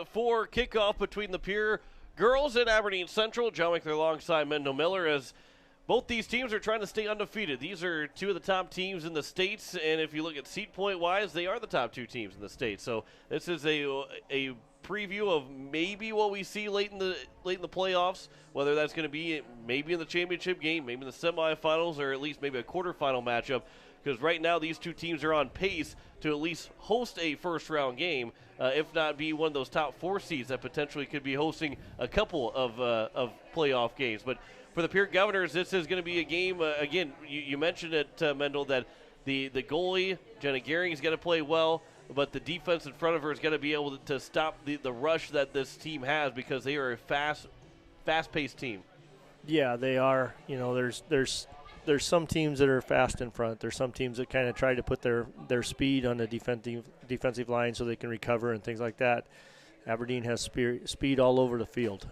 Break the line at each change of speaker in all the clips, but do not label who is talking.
for kickoff between the Pierre girls and Aberdeen Central. John Winkler alongside Mendel Miller as both these teams are trying to stay undefeated. These are two of the top teams in the States, and if you look at seat point-wise, they are the top two teams in the States. So this is a preview of maybe what we see late in the playoffs, whether that's going to be maybe in the championship game, maybe in the semifinals, or at least maybe a quarterfinal matchup. Because right now these two teams are on pace to at least host a first-round game, if not be one of those top four seeds that potentially could be hosting a couple of playoff games. But for the Pierre Governors, this is going to be a game, again, you mentioned it, Mendel, that the goalie, Jenna Gehring, is going to play well, but the defense in front of her is going to be able to stop the rush that this team has because they are a fast-paced team.
Yeah, they are. You know, there's some teams that are fast in front. There's some teams that kind of try to put their speed on the defensive line so they can recover and things like that. Aberdeen has speed all over the field,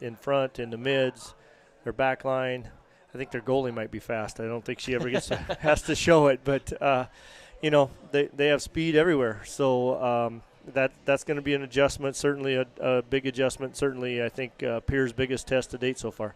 in front, in the mids, their back line. I think their goalie might be fast. I don't think she ever has to show it, but you know, they have speed everywhere. So that's going to be an adjustment, certainly a big adjustment. Certainly, I think Pierre's biggest test to date so far.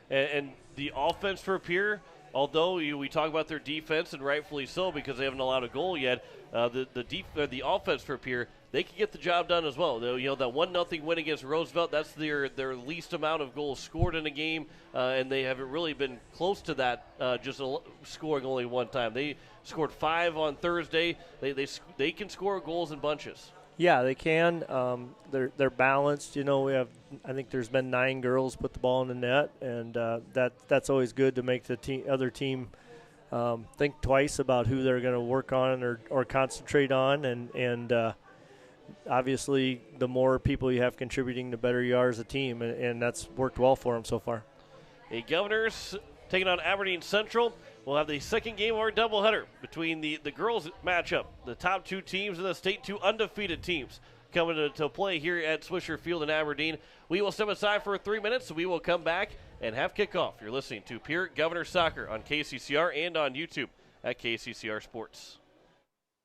And the offense for Pierre, although we talk about their defense, and rightfully so because they haven't allowed a goal yet, the offense for Pierre, they can get the job done as well. You know, that 1-0 win against Roosevelt, that's their least amount of goals scored in a game, and they haven't really been close to that, just scoring only one time. They scored 5 on Thursday. They can score goals in bunches.
Yeah, they can. They're balanced. You know, I think there's been 9 girls put the ball in the net, and that's always good to make the other team think twice about who they're going to work on or concentrate on. And obviously, the more people you have contributing, the better you are as a team, and that's worked well for them so far.
The Governors taking on Aberdeen Central. We'll have the second game of our doubleheader between the girls matchup, the top 2 teams in the state, 2 undefeated teams coming to play here at Swisher Field in Aberdeen. We will step aside for 3 minutes, so we will come back and have kickoff. You're listening to Pierre Governor Soccer on KCCR and on YouTube at KCCR Sports.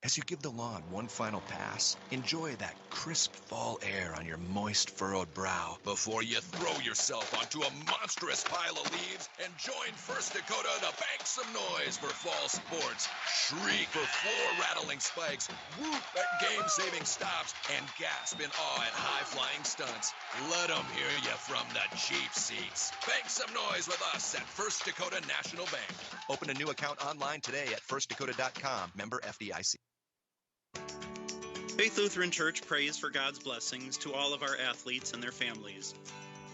As you give the lawn one final pass, enjoy that crisp fall air on your moist, furrowed brow before you throw yourself onto a monstrous pile of leaves and join First Dakota to bank some noise for fall sports. Shriek for floor-rattling spikes, whoop at game-saving stops, and gasp in awe at high-flying stunts. Let them hear you from the cheap seats. Bank some noise with us at First Dakota National Bank. Open a new account online today at firstdakota.com. Member FDIC.
Faith Lutheran Church prays for God's blessings to all of our athletes and their families.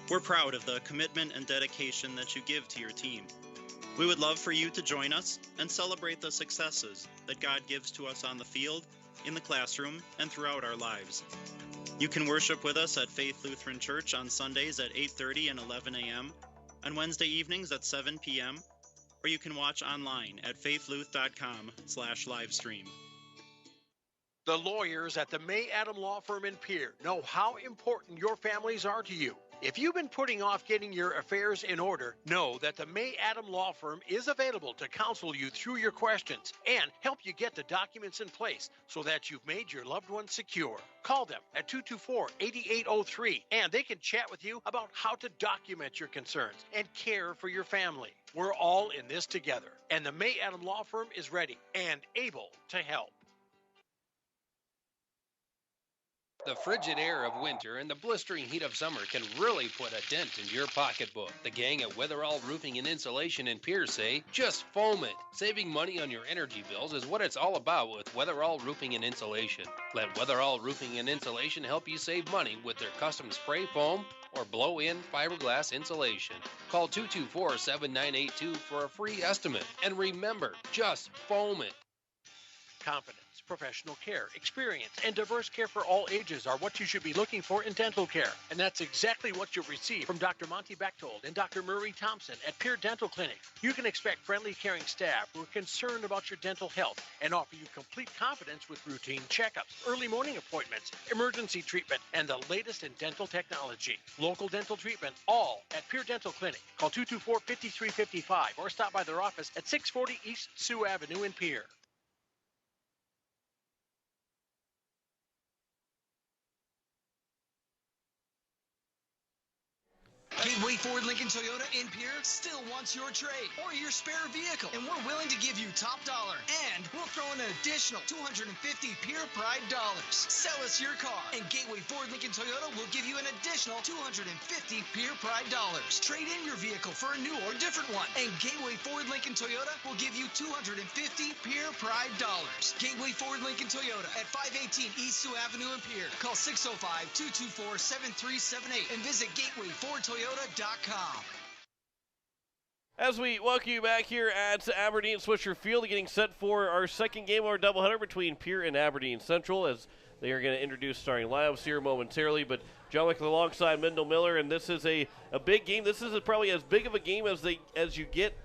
We're proud of the commitment and dedication that you give to your team. We would love for you to join us and celebrate the successes that God gives to us on the field, in the classroom, and throughout our lives. You can worship with us at Faith Lutheran Church on Sundays at 8:30 and 11 a.m., on Wednesday evenings at 7 p.m., or you can watch online at faithluth.com/livestream.
The lawyers at the May Adam Law Firm in Pierre know how important your families are to you. If you've been putting off getting your affairs in order, know that the May Adam Law Firm is available to counsel you through your questions and help you get the documents in place so that you've made your loved ones secure. Call them at 224-8803 and they can chat with you about how to document your concerns and care for your family. We're all in this together, and the May Adam Law Firm is ready and able to help.
The frigid air of winter and the blistering heat of summer can really put a dent in your pocketbook. The gang at Weatherall Roofing and Insulation in Pierre say, just foam it. Saving money on your energy bills is what it's all about with Weatherall Roofing and Insulation. Let Weatherall Roofing and Insulation help you save money with their custom spray foam or blow-in fiberglass insulation. Call 224-7982 for a free estimate. And remember, just foam it.
Confidence, professional care, experience, and diverse care for all ages are what you should be looking for in dental care. And that's exactly what you'll receive from Dr. Monty Bechtold and Dr. Murray Thompson at Pierre Dental Clinic. You can expect friendly, caring staff who are concerned about your dental health and offer you complete confidence with routine checkups, early morning appointments, emergency treatment, and the latest in dental technology. Local dental treatment, all at Pierre Dental Clinic. Call 224-5355 or stop by their office at 640 East Sioux Avenue in Pierre.
Gateway Ford Lincoln Toyota in Pierre still wants your trade or your spare vehicle, and we're willing to give you top dollar. And we'll throw in an additional $250 Pierre Pride dollars. Sell us your car, and Gateway Ford Lincoln Toyota will give you an additional $250 Pierre Pride dollars. Trade in your vehicle for a new or different one, and Gateway Ford Lincoln Toyota will give you $250 Pierre Pride dollars. Gateway Ford Lincoln Toyota at 518 East Sioux Avenue in Pierre. Call 605-224-7378 and visit gatewayfordtoyota.com.
As we welcome you back here at Aberdeen Swisher Field, getting set for our second game of our doubleheader between Pierre and Aberdeen Central, as they are going to introduce starting lineups here momentarily. But John Wickler alongside Mendel Miller, and this is a big game. This is probably as big of a game as you get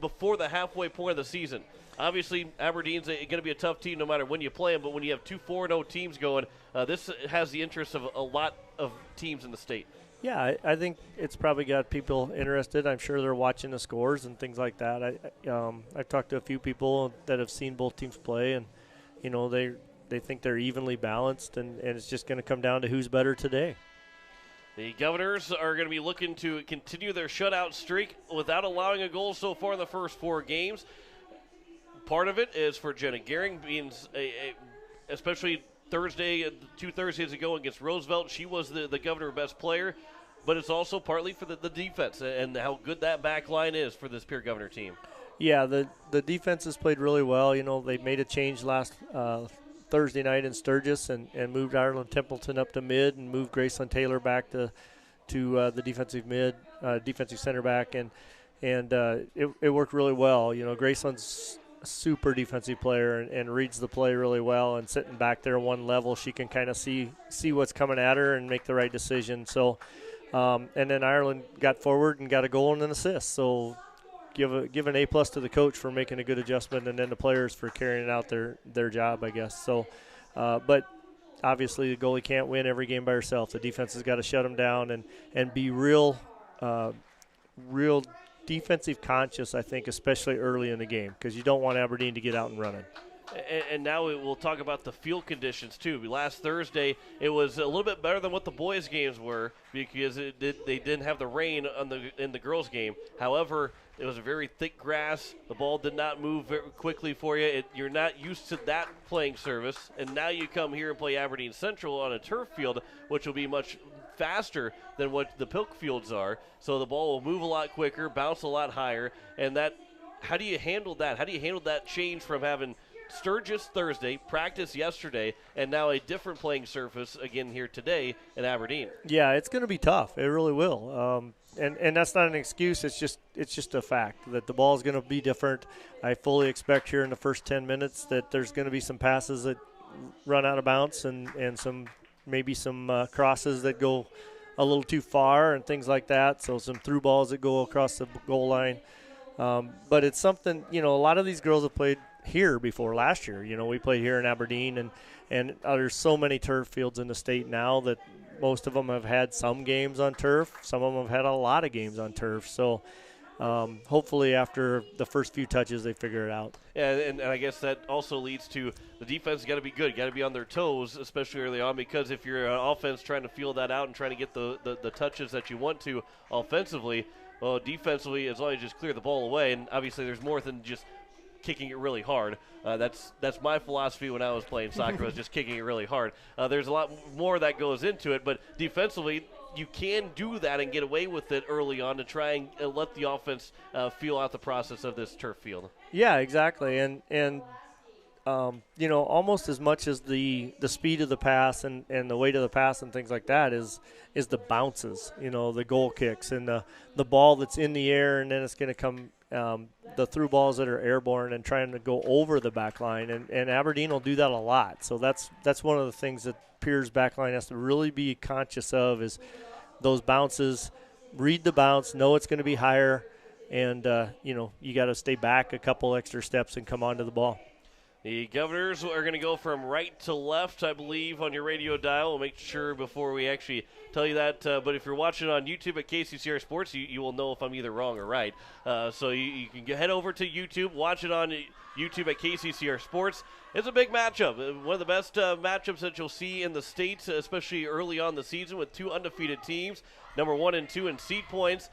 before the halfway point of the season. Obviously, Aberdeen's going to be a tough team no matter when you play them, but when you have two 4-0 teams going, this has the interest of a lot of teams in the state.
Yeah, I think it's probably got people interested. I'm sure they're watching the scores and things like that. I've talked to a few people that have seen both teams play, and they think they're evenly balanced, and it's just going to come down to who's better today.
The Governors are going to be looking to continue their shutout streak without allowing a goal so far in the first 4 games. Part of it is for Jenna Gehring being especially Thursday, 2 Thursdays ago against Roosevelt, she was the Governor best player, but it's also partly for the defense and how good that back line is for this Pierre Governor team.
Yeah, the defense has played really well. They made a change last Thursday night in Sturgis and moved Ireland Templeton up to mid and moved Graceland Taylor back to the defensive center back, and it worked really well. Graceland's super defensive player and reads the play really well, and sitting back there one level, she can kind of see what's coming at her and make the right decision. So and then Ireland got forward and got a goal and an assist, so give an A+ to the coach for making a good adjustment, and then the players for carrying out their job, I guess. So but obviously the goalie can't win every game by herself. The defense has got to shut them down and be real defensive conscious, I think, especially early in the game, because you don't want Aberdeen to get out and running.
And now we'll talk about the field conditions, too. Last Thursday, it was a little bit better than what the boys' games were because they didn't have the rain in the girls' game. However, it was a very thick grass. The ball did not move very quickly for you. You're not used to that playing surface. And now you come here and play Aberdeen Central on a turf field, which will be much faster than what the Pilk fields are, so the ball will move a lot quicker, bounce a lot higher, and how do you handle that? How do you handle that change from having Sturgis Thursday, practice yesterday, and now a different playing surface again here today in Aberdeen? Yeah,
it's going to be tough. It really will. And that's not an excuse. It's just a fact that the ball is going to be different. I fully expect here in the first 10 minutes that there's going to be some passes that run out of bounds and maybe some crosses that go a little too far and things like that. So some through balls that go across the goal line. But it's something, a lot of these girls have played here before last year. We played here in Aberdeen, and there's so many turf fields in the state now that most of them have had some games on turf. Some of them have had a lot of games on turf. So hopefully after the first few touches they figure it out.
Yeah, and I guess that also leads to the defense got to be good, got to be on their toes, especially early on, because if you're an offense trying to feel that out and trying to get the touches that you want to offensively, well, defensively, as long as you just clear the ball away, and obviously there's more than just kicking it really hard. That's my philosophy when I was playing soccer, was just kicking it really hard. There's a lot more that goes into it, but defensively, you can do that and get away with it early on to try and let the offense feel out the process of this turf field.
Yeah, exactly. And almost as much as the speed of the pass and the weight of the pass and things like that is the bounces, the goal kicks and the ball that's in the air, and then it's going to come the through balls that are airborne and trying to go over the back line. And Aberdeen will do that a lot. So that's one of the things that Pierre's back line has to really be conscious of is those bounces, read the bounce, know it's going to be higher, and, you got to stay back a couple extra steps and come onto the ball.
The Governors are going to go from right to left, I believe, on your radio dial. We'll make sure before we actually tell you that. But if you're watching on YouTube at KCCR Sports, you will know if I'm either wrong or right. So you can head over to YouTube, watch it on YouTube at KCCR Sports. It's a big matchup. One of the best matchups that you'll see in the state, especially early on the season with two undefeated teams, number 1 and 2 in seed points.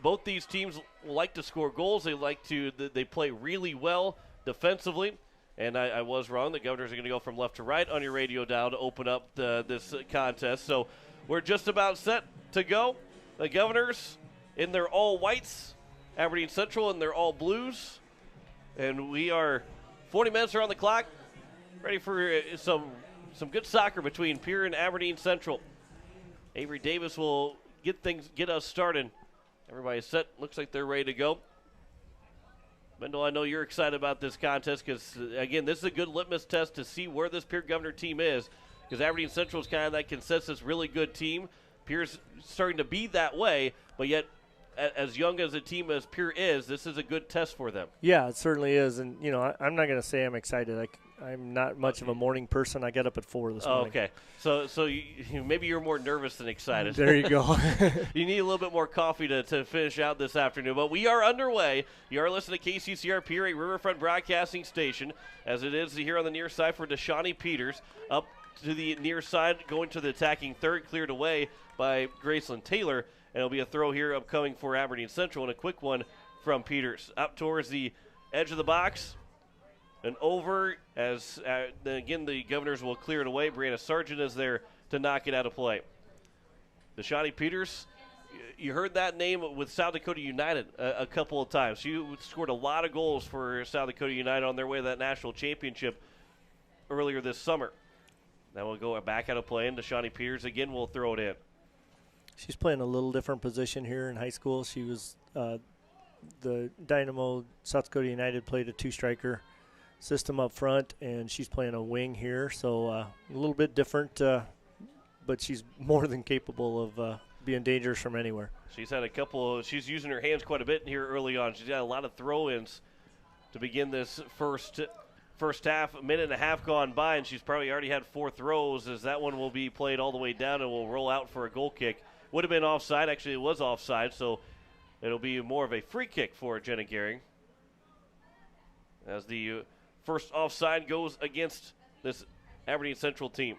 Both these teams like to score goals. They play really well defensively. And I was wrong. The Governors are going to go from left to right on your radio dial to open up this contest. So we're just about set to go. The Governors in their all whites, Aberdeen Central in their all blues. And we are 40 minutes are on the clock, ready for some good soccer between Pierre and Aberdeen Central. Avery Davis will get us started. Everybody's set. Looks like they're ready to go. Mendel, I know you're excited about this contest because, again, this is a good litmus test to see where this Pierre Governor team is, because Aberdeen Central is kind of that consensus really good team. Pierre's starting to be that way, but yet as young as a team as Pierre is, this is a good test for them.
Yeah, it certainly is. And, I'm not going to say I'm excited. I'm not much of a morning person. I got up at 4 this morning.
Okay. So maybe you're more nervous than excited.
There you go.
You need a little bit more coffee to finish out this afternoon. But we are underway. You are listening to KCCR Pierre, a Riverfront Broadcasting Station, as it is here on the near side for Deshawnee Peters. Up to the near side, going to the attacking third, cleared away by Graceland Taylor. And it'll be a throw here upcoming for Aberdeen Central, and a quick one from Peters. Up towards the edge of the box. And over as, again, the Governors will clear it away. Brianna Sargent is there to knock it out of play. Deshawnee Peters, you heard that name with South Dakota United a couple of times. She scored a lot of goals for South Dakota United on their way to that national championship earlier this summer. Now we'll go back out of play, and Deshawnee Peters again will throw it in.
She's playing a little different position here in high school. She was the Dynamo South Dakota United played a 2-striker system up front, and she's playing a wing here, so a little bit different, but she's more than capable of being dangerous from anywhere.
She's had she's using her hands quite a bit here early on. She's got a lot of throw-ins to begin this first half. A minute and a half gone by, and she's probably already had 4 throws, as that one will be played all the way down and will roll out for a goal kick. Would have been offside. Actually, it was offside, so it'll be more of a free kick for Jenna Gehring, as the first offside goes against this Aberdeen Central team.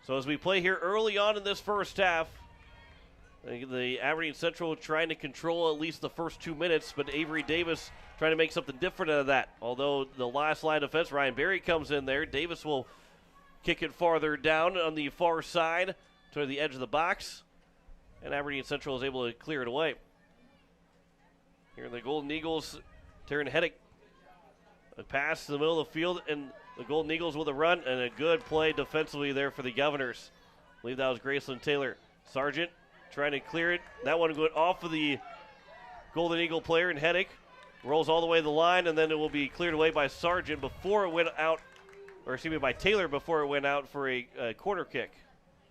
So as we play here early on in this first half, the Aberdeen Central trying to control at least the first 2 minutes, but Avery Davis trying to make something different out of that. Although the last line of defense, Ryan Berry comes in there. Davis will kick it farther down on the far side to the edge of the box, and Aberdeen Central is able to clear it away. Here the Golden Eagles, Taryn Heddick, a pass to the middle of the field, and the Golden Eagles with a run and a good play defensively there for the Governors. I believe that was Graceland Taylor. Sargent trying to clear it. That one went off of the Golden Eagle player, and Heddick rolls all the way to the line, and then it will be cleared away by Sargent before it went out, or excuse me, by Taylor before it went out for a corner kick.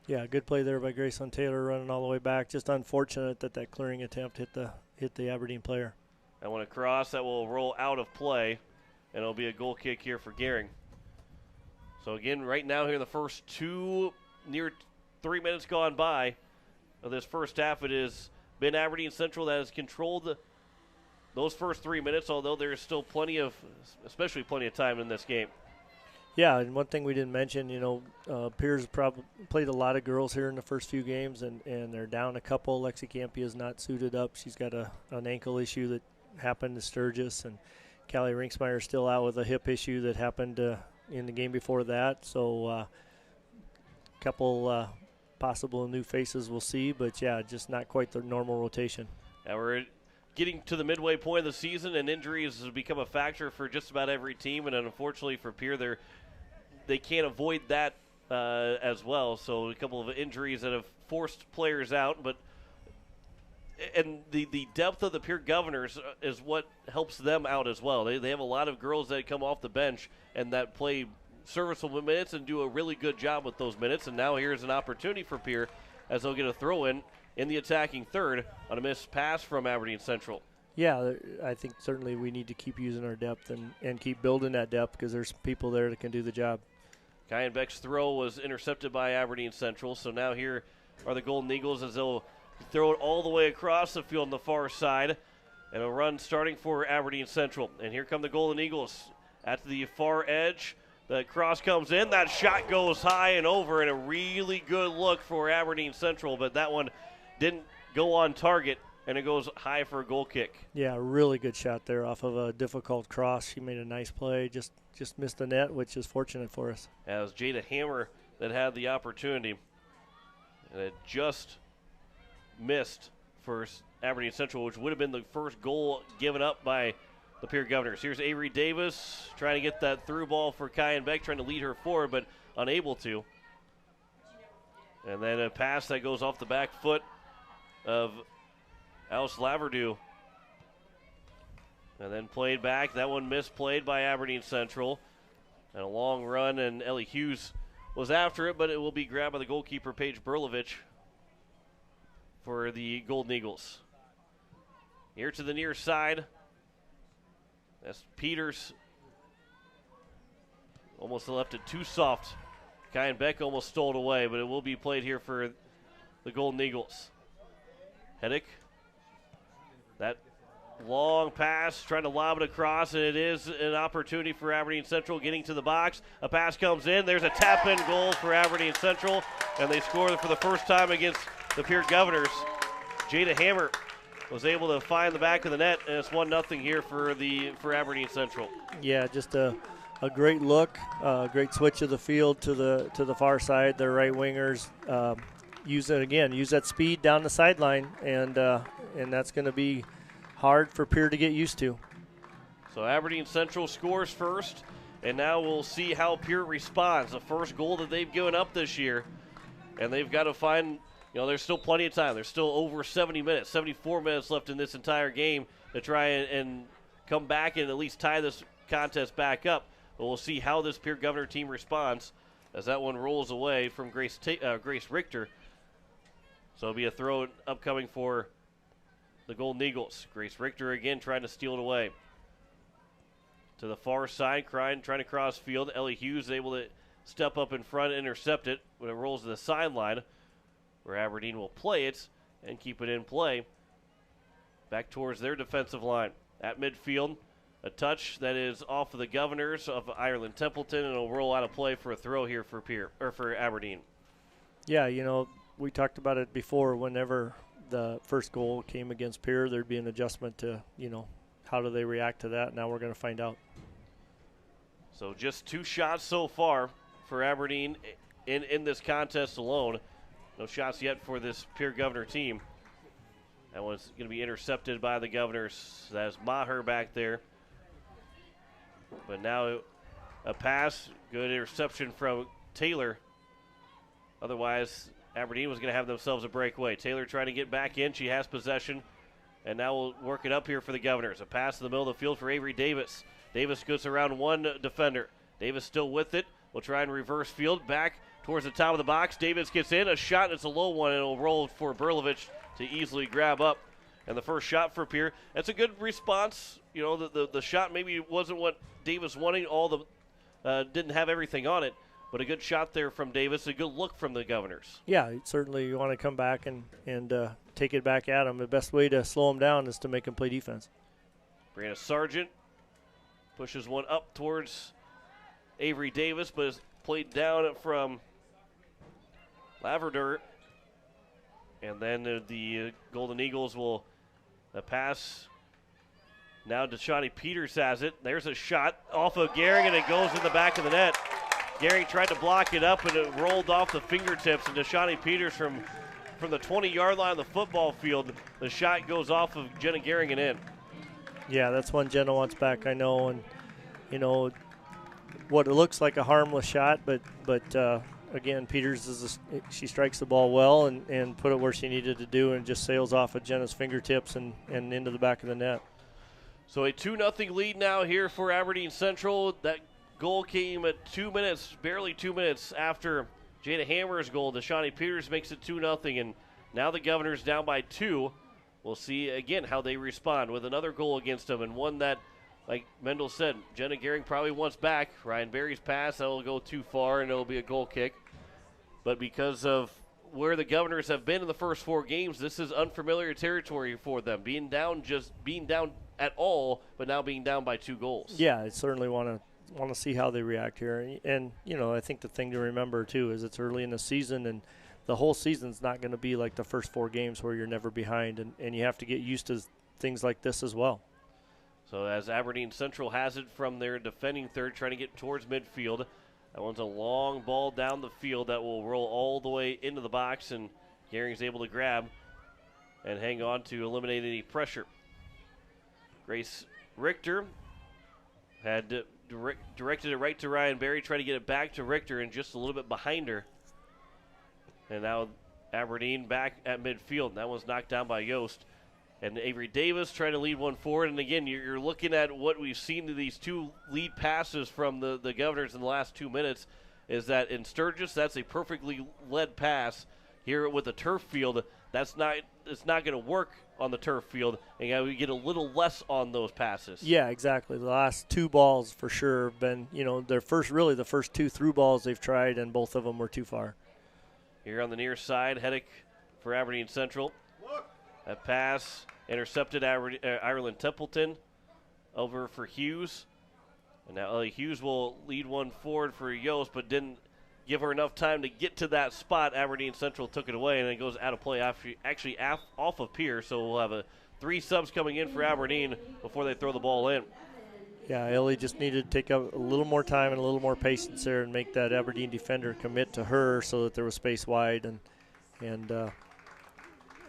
Yeah, good play there by Graceland Taylor, running all the way back. Just unfortunate that clearing attempt hit the Aberdeen player.
That one across, that will roll out of play, and it'll be a goal kick here for Gehring. So again, right now here in the first near 3 minutes gone by of this first half, it has been Aberdeen Central that has controlled those first 3 minutes, although there's still especially plenty of time in this game.
Yeah, and one thing we didn't mention, Pierre's probably played a lot of girls here in the first few games, and they're down a couple. Lexi Campia is not suited up. She's got an ankle issue that happened to Sturgis, and Callie Rinksmeyer is still out with a hip issue that happened in the game before that. So a couple possible new faces we'll see, but, yeah, just not quite the normal rotation.
Now we're getting to the midway point of the season, and injuries have become a factor for just about every team, and unfortunately for Pierre, they can't avoid that as well. So a couple of injuries that have forced players out, and the depth of the Pierre Governors is what helps them out as well. They have a lot of girls that come off the bench and that play serviceable minutes and do a really good job with those minutes. And now here's an opportunity for Pierre as they'll get a throw in the attacking third on a missed pass from Aberdeen Central.
Yeah, I think certainly we need to keep using our depth and keep building that depth because there's people there that can do the job.
Kyan Beck's throw was intercepted by Aberdeen Central, so now here are the Golden Eagles as they'll throw it all the way across the field on the far side, and a run starting for Aberdeen Central. And here come the Golden Eagles at the far edge. The cross comes in. That shot goes high and over, and a really good look for Aberdeen Central, but that one didn't go on target, and it goes high for a goal kick.
Yeah, really good shot there off of a difficult cross. She made a nice play, just missed the net, which is fortunate for us.
As Jada Hammer that had the opportunity, and it just missed for Aberdeen Central, which would have been the first goal given up by the Pierre Governors. Here's Avery Davis trying to get that through ball for Kyan Beck, trying to lead her forward, but unable to. And then a pass that goes off the back foot of Alice Laverdew. And then played back. That one misplayed by Aberdeen Central. And a long run, and Ellie Hughes was after it, but it will be grabbed by the goalkeeper, Paige Berlovich, for the Golden Eagles. Here to the near side. That's Peters. Almost left it too soft. Kyan Beck almost stole it away, but it will be played here for the Golden Eagles. Heddick. That long pass, trying to lob it across, and it is an opportunity for Aberdeen Central getting to the box. A pass comes in. There's a tap-in goal for Aberdeen Central, and they score for the first time against the Pierre Governors. Jada Hammer was able to find the back of the net, and it's 1-0 here for Aberdeen Central.
Yeah, just a great look, great switch of the field to the far side. Their right wingers use that speed down the sideline, and that's going to be hard for Pierre to get used to.
So Aberdeen Central scores first, and now we'll see how Pierre responds. The first goal that they've given up this year, and they've got to find. There's still plenty of time. There's still over 70 minutes, 74 minutes left in this entire game to try and come back and at least tie this contest back up. But we'll see how this Pierre Governor team responds as that one rolls away from Grace Richter. So it'll be a throw upcoming for the Golden Eagles. Grace Richter again trying to steal it away. To the far side, trying to cross field. Ellie Hughes able to step up in front and intercept it when it rolls to the sideline, where Aberdeen will play it and keep it in play back towards their defensive line. At midfield, a touch that is off of the Governors of Ireland Templeton, and it'll roll out of play for a throw here for Aberdeen.
Yeah, we talked about it before. Whenever the first goal came against Pierre, there'd be an adjustment to, how do they react to that? Now we're going to find out.
So just 2 shots so far for Aberdeen in this contest alone. No shots yet for this Pierre Governor team. That one's going to be intercepted by the Governors. That's Maher back there. But now a pass, good interception from Taylor. Otherwise, Aberdeen was going to have themselves a breakaway. Taylor trying to get back in. She has possession. And now we'll work it up here for the Governors. A pass in the middle of the field for Avery Davis. Davis goes around one defender. Davis still with it. We'll try and reverse field back towards the top of the box. Davis gets in. A shot. It's a low one, and it'll roll for Berlovich to easily grab up. And the first shot for Pierre. That's a good response. The shot maybe wasn't what Davis wanted. Didn't have everything on it. But a good shot there from Davis. A good look from the Governors.
Yeah, certainly you want to come back and take it back at them. The best way to slow them down is to make them play defense.
Brianna Sargent pushes one up towards Avery Davis, but is played down from Laverdew. And then the Golden Eagles will pass. Now Deshani Peters has it. There's a shot off of Gehring, and it goes in the back of the net. Gehring tried to block it up, and it rolled off the fingertips. And Deshani Peters from the 20-yard line of the football field, the shot goes off of Jenna Gehring and in.
Yeah, that's one Jenna wants back, I know. And, what it looks like a harmless shot, but again, Peters she strikes the ball well and put it where she needed to do, and just sails off of Jenna's fingertips and into the back of the net.
So a 2-0 lead now here for Aberdeen Central. That goal came at barely 2 minutes after Jada Hammer's goal. Deshani Peters makes it 2-0, and now the Governors down by 2 we'll see again how they respond with another goal against them, and one that, like Mendel said, Jenna Gehring probably wants back. Ryan Berry's pass, that will go too far, and it'll be a goal kick. But because of where the Governors have been in the first 4 games, this is unfamiliar territory for them. Being down at all, but now being down by 2 goals.
Yeah, I certainly want to see how they react here. And, I think the thing to remember, too, is it's early in the season, and the whole season's not going to be like the first 4 games where you're never behind, and you have to get used to things like this as well.
So as Aberdeen Central has it from their defending third, trying to get towards midfield. That one's a long ball down the field that will roll all the way into the box, and Gehring's able to grab and hang on to eliminate any pressure. Grace Richter had directed it right to Ryan Berry, tried to get it back to Richter and just a little bit behind her. And now Aberdeen back at midfield. That one's knocked down by Yost. And Avery Davis trying to lead one forward. And again, you're looking at what we've seen to these 2 lead passes from the Governors in the last 2 minutes, is that in Sturgis, that's a perfectly led pass. Here with the turf field, it's not going to work on the turf field, and we get a little less on those passes.
Yeah, exactly. The last 2 balls for sure have been, the first 2 through balls they've tried, and both of them were too far.
Here on the near side, Heddick for Aberdeen Central. That pass intercepted Ireland Templeton over for Hughes. And now Hughes will lead one forward for Yost, but didn't give her enough time to get to that spot. Aberdeen Central took it away, and it goes out of play off of Pierre. So we'll have 3 subs coming in for Aberdeen before they throw the ball in.
Yeah, Ellie just needed to take a little more time and a little more patience there and make that Aberdeen defender commit to her so that there was space wide. And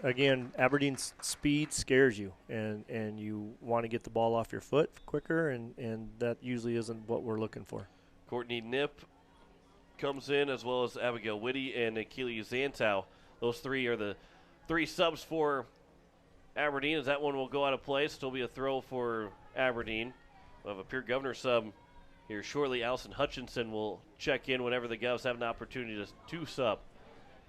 again, Aberdeen's speed scares you, and you want to get the ball off your foot quicker, and that usually isn't what we're looking for.
Courtney Knipp comes in, as well as Abigail Whitty and Akili Zantow. Those 3 are the 3 subs for Aberdeen, as that one will go out of play. Still be a throw for Aberdeen. We'll have a Pierre Governor sub here shortly. Allison Hutchinson will check in whenever the Govs have an opportunity to sub.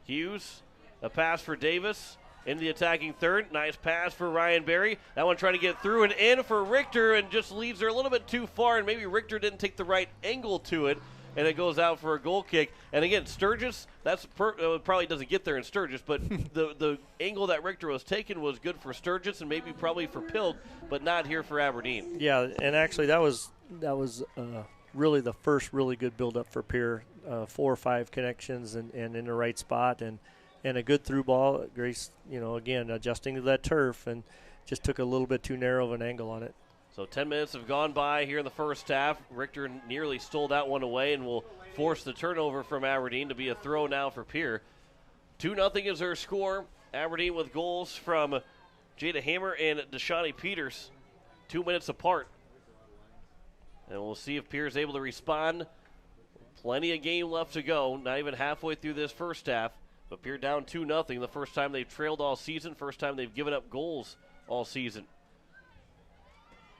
Hughes, a pass for Davis in the attacking third. Nice pass for Ryan Berry. That one trying to get through and in for Richter, and just leaves her a little bit too far, and maybe Richter didn't take the right angle to it, and it goes out for a goal kick. And again, Sturgis, probably doesn't get there in Sturgis, but the angle that Richter was taking was good for Sturgis and maybe probably for Pilg, but not here for Aberdeen.
Yeah, and actually that was really the first really good build-up for Pierre. 4 or 5 connections and in the right spot, and a good through ball. Grace, again, adjusting to that turf, and just took a little bit too narrow of an angle on it.
So 10 minutes have gone by here in the first half. Richter nearly stole that one away and will force the turnover from Aberdeen to be a throw now for Pierre. 2-0 is her score. Aberdeen with goals from Jada Hammer and Deshani Peters, 2 minutes apart. And we'll see if Pierre's able to respond. Plenty of game left to go, not even halfway through this first half. But Pierre down 2-0, the first time they've trailed all season, first time they've given up goals all season.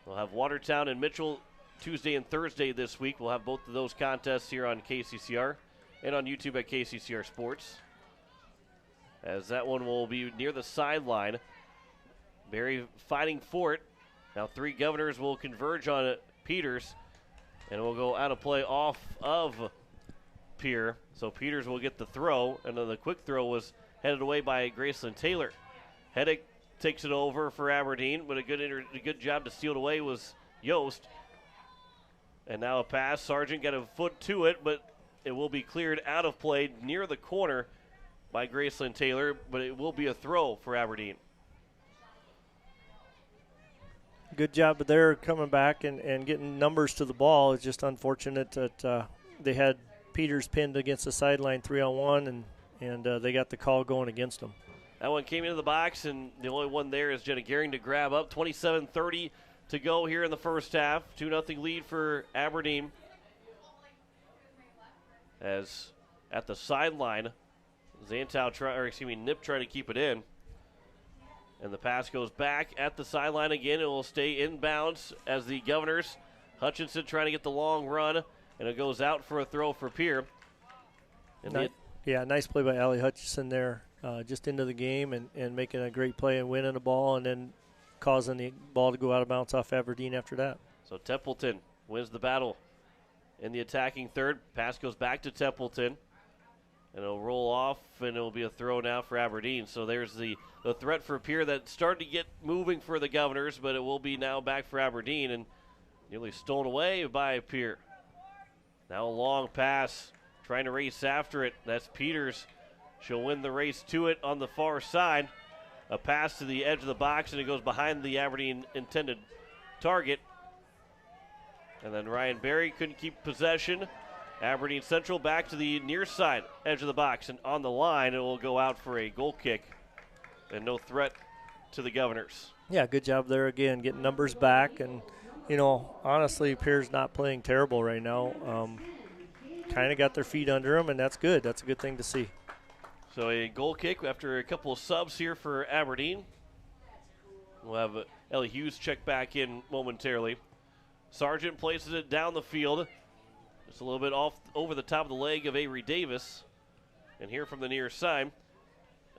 We'll have Watertown and Mitchell Tuesday and Thursday this week. We'll have both of those contests here on KCCR and on YouTube at KCCR Sports. As that one will be near the sideline. Barry fighting for it. Now 3 Governors will converge on it. Peters, and it will go out of play off of Pierre. So Peters will get the throw, and then the quick throw was headed away by Graceland Taylor. Heddick takes it over for Aberdeen, but a good job to steal it away was Yost. And now a pass. Sargent got a foot to it, but it will be cleared out of play near the corner by Graceland Taylor, but it will be a throw for Aberdeen.
Good job, but they're coming back and getting numbers to the ball. It's just unfortunate that they had Peters pinned against the sideline 3-on-1, and they got the call going against them.
That one came into the box, and the only one there is Jenna Gehring to grab up. 27:30 to go here in the first half. 2-0 lead for Aberdeen. As at the sideline, Nip trying to keep it in. And the pass goes back at the sideline again. It will stay inbounds as the Governors. Hutchinson trying to get the long run, and it goes out for a throw for Pierre.
Nice play by Allie Hutchinson there. just into the game and making a great play and winning the ball and then causing the ball to go out of bounds off Aberdeen after that.
So Templeton wins the battle in the attacking third. Pass goes back to Templeton. And it'll roll off, and it'll be a throw now for Aberdeen. So there's the threat for Pierre that started to get moving for the Governors, but it will be now back for Aberdeen and nearly stolen away by Pierre. Now a long pass, trying to race after it. That's Peters. She'll win the race to it on the far side. A pass to the edge of the box, and it goes behind the Aberdeen intended target. And then Ryan Berry couldn't keep possession. Aberdeen Central back to the near side edge of the box, and on the line it will go out for a goal kick and no threat to the Governors.
Yeah, good job there again, getting numbers back. And, honestly, Pierre's not playing terrible right now. Kind of got their feet under them, and that's good. That's a good thing to see.
So a goal kick after a couple of subs here for Aberdeen. We'll have Ellie Hughes check back in momentarily. Sargent places it down the field. Just a little bit off over the top of the leg of Avery Davis. And here from the near side,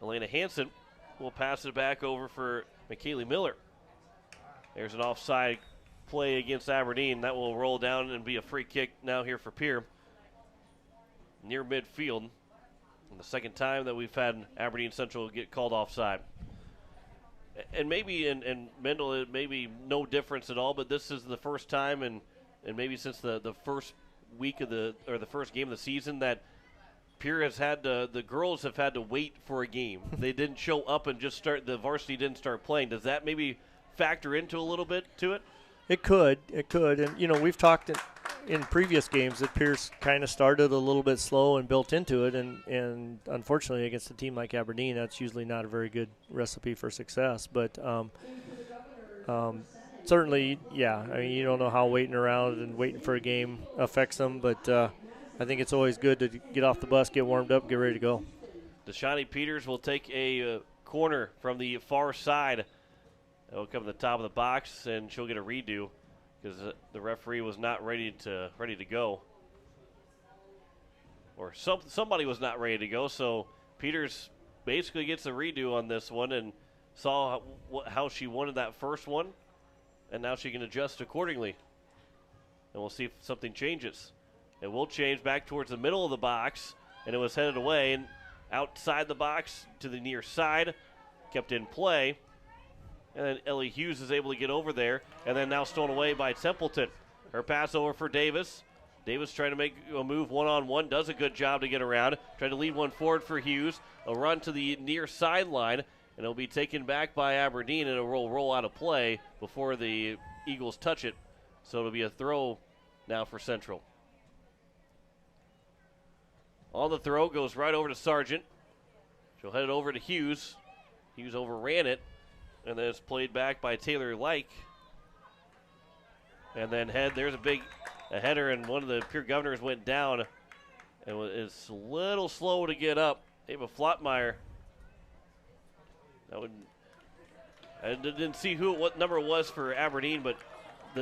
Elena Hansen will pass it back over for McKaylee Miller. There's an offside play against Aberdeen. That will roll down and be a free kick now here for Pierre. Near midfield. And the second time that we've had Aberdeen Central get called offside. And maybe in Mendel, it may be no difference at all, but this is the first time and maybe since the first week of the first game of the season that Pierre has had the girls have had to wait for a game. They didn't show up and just start. The varsity didn't start playing. Does that maybe factor into a little bit to it?
It could, and we've talked in previous games that Pierce kind of started a little bit slow and built into it, and unfortunately against a team like Aberdeen, that's usually not a very good recipe for success. But certainly, yeah. I mean, you don't know how waiting around and waiting for a game affects them, but I think it's always good to get off the bus, get warmed up, get ready to go.
Deshani Peters will take a corner from the far side. It will come to the top of the box, and she'll get a redo because the referee was not ready to go, or somebody was not ready to go. So Peters basically gets a redo on this one, and saw how she wanted that first one. And now she can adjust accordingly. And we'll see if something changes. It will change back towards the middle of the box. And it was headed away and outside the box to the near side. Kept in play. And then Ellie Hughes is able to get over there. And then now stolen away by Templeton. Her pass over for Davis. Davis trying to make a move one-on-one. Does a good job to get around. Trying to lead one forward for Hughes. A run to the near sideline. And it'll be taken back by Aberdeen, and it will roll out of play before the Eagles touch it. So it'll be a throw now for Central. On the throw, goes right over to Sargent. She'll head it over to Hughes. Hughes overran it, and then it's played back by Taylor Like. And then there's a header, and one of the Pierre Governors went down. And it's a little slow to get up. Ava Flottmeyer. I didn't see what number it was for Aberdeen, but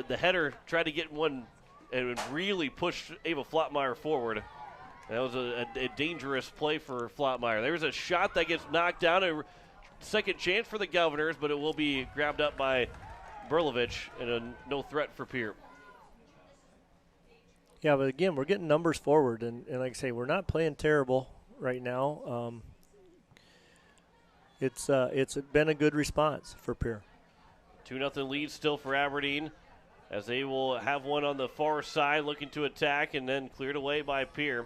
the header tried to get one and really pushed Ava Flottmeyer forward. That was a dangerous play for Flottmeyer. There's a shot that gets knocked down, a second chance for the Governors, but it will be grabbed up by Berlovich, and a no threat for Pierre.
Yeah, but again, we're getting numbers forward, and like I say, we're not playing terrible right now. It's been a good response for Pierre.
2-0 lead still for Aberdeen, as they will have one on the far side looking to attack, and then cleared away by Pierre.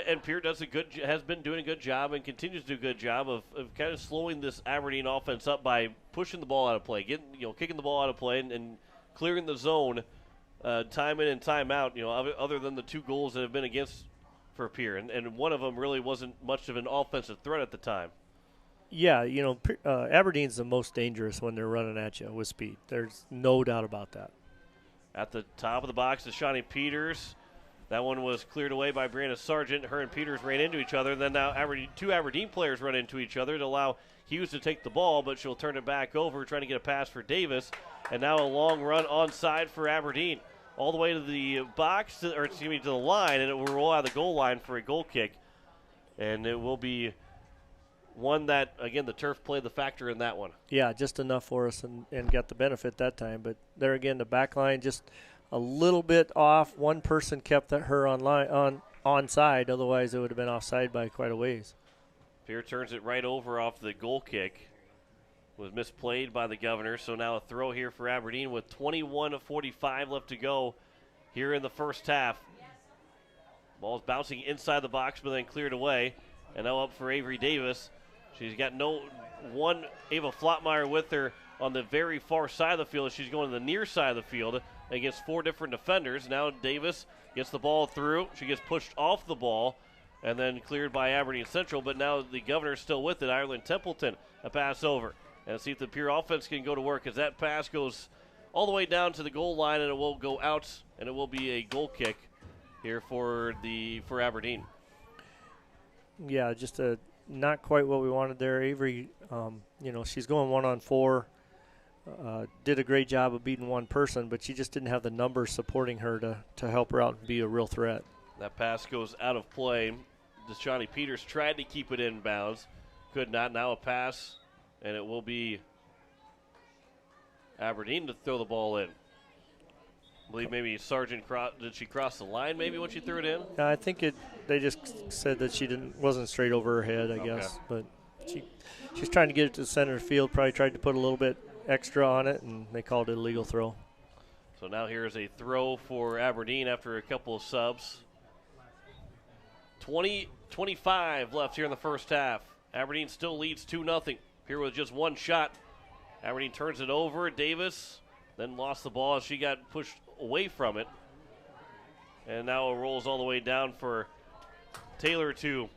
And Pierre has been doing a good job and continues to do a good job of kind of slowing this Aberdeen offense up by pushing the ball out of play, kicking the ball out of play and clearing the zone time in and time out. Other than the 2 goals that have been against for Pierre, and one of them really wasn't much of an offensive threat at the time.
Yeah, Aberdeen's the most dangerous when they're running at you with speed. There's no doubt about that.
At the top of the box is Shawnee Peters. That one was cleared away by Brianna Sargent. Her and Peters ran into each other. Then now two Aberdeen players run into each other to allow Hughes to take the ball, but she'll turn it back over, trying to get a pass for Davis. And now a long run onside for Aberdeen. All the way to the box, to the line, and it will roll out of the goal line for a goal kick. And it will be one that, again, the turf played the factor in that one.
Yeah, just enough for us and got the benefit that time. But there again, the back line just a little bit off. One person kept her onside. Otherwise, it would have been offside by quite a ways.
Pierre turns it right over off the goal kick. Was misplayed by the Governor. So now a throw here for Aberdeen with 21:45 left to go here in the first half. Ball's bouncing inside the box, but then cleared away. And now up for Avery Davis. She's got Ava Flottmeyer with her on the very far side of the field. She's going to the near side of the field against 4 different defenders. Now Davis gets the ball through. She gets pushed off the ball and then cleared by Aberdeen Central. But now the Governor's still with it. Ireland Templeton, a pass over. And see if the Pierre offense can go to work as that pass goes all the way down to the goal line, and it will go out, and it will be a goal kick here for Aberdeen.
Yeah, just not quite what we wanted there. Avery, she's going 1-on-4. Did a great job of beating one person, but she just didn't have the numbers supporting her to help her out and be a real threat.
That pass goes out of play. Deshawnee Peters tried to keep it in bounds. Could not. Now a pass, and it will be Aberdeen to throw the ball in. I believe maybe Sargent did she cross the line maybe when she threw it in?
I think they just said that she wasn't straight over her head, I guess. But she's trying to get it to the center of the field, probably tried to put a little bit extra on it, and they called it a legal throw.
So now here's a throw for Aberdeen after a couple of subs. 20-25 left here in the first half. Aberdeen still leads 2-0. Here with just one shot. Aberdeen turns it over. Davis then lost the ball as she got pushed away from it. And now it rolls all the way down for Taylor to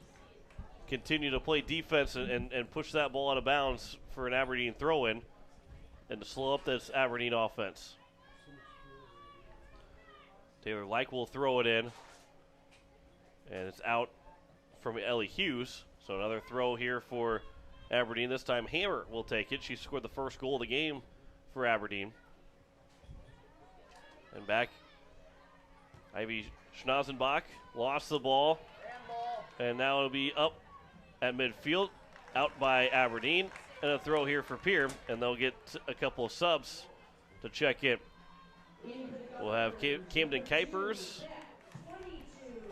continue to play defense and push that ball out of bounds for an Aberdeen throw-in and to slow up this Aberdeen offense. Taylor will throw it in. And it's out from Ellie Hughes. So another throw here for Aberdeen. This time Hammer will take it. She scored the first goal of the game for Aberdeen. And back, Ivy Schnazenbach lost the ball. And now it'll be up at midfield, out by Aberdeen. And a throw here for Pierre, and they'll get a couple of subs to check in. We'll have Camden Kuipers.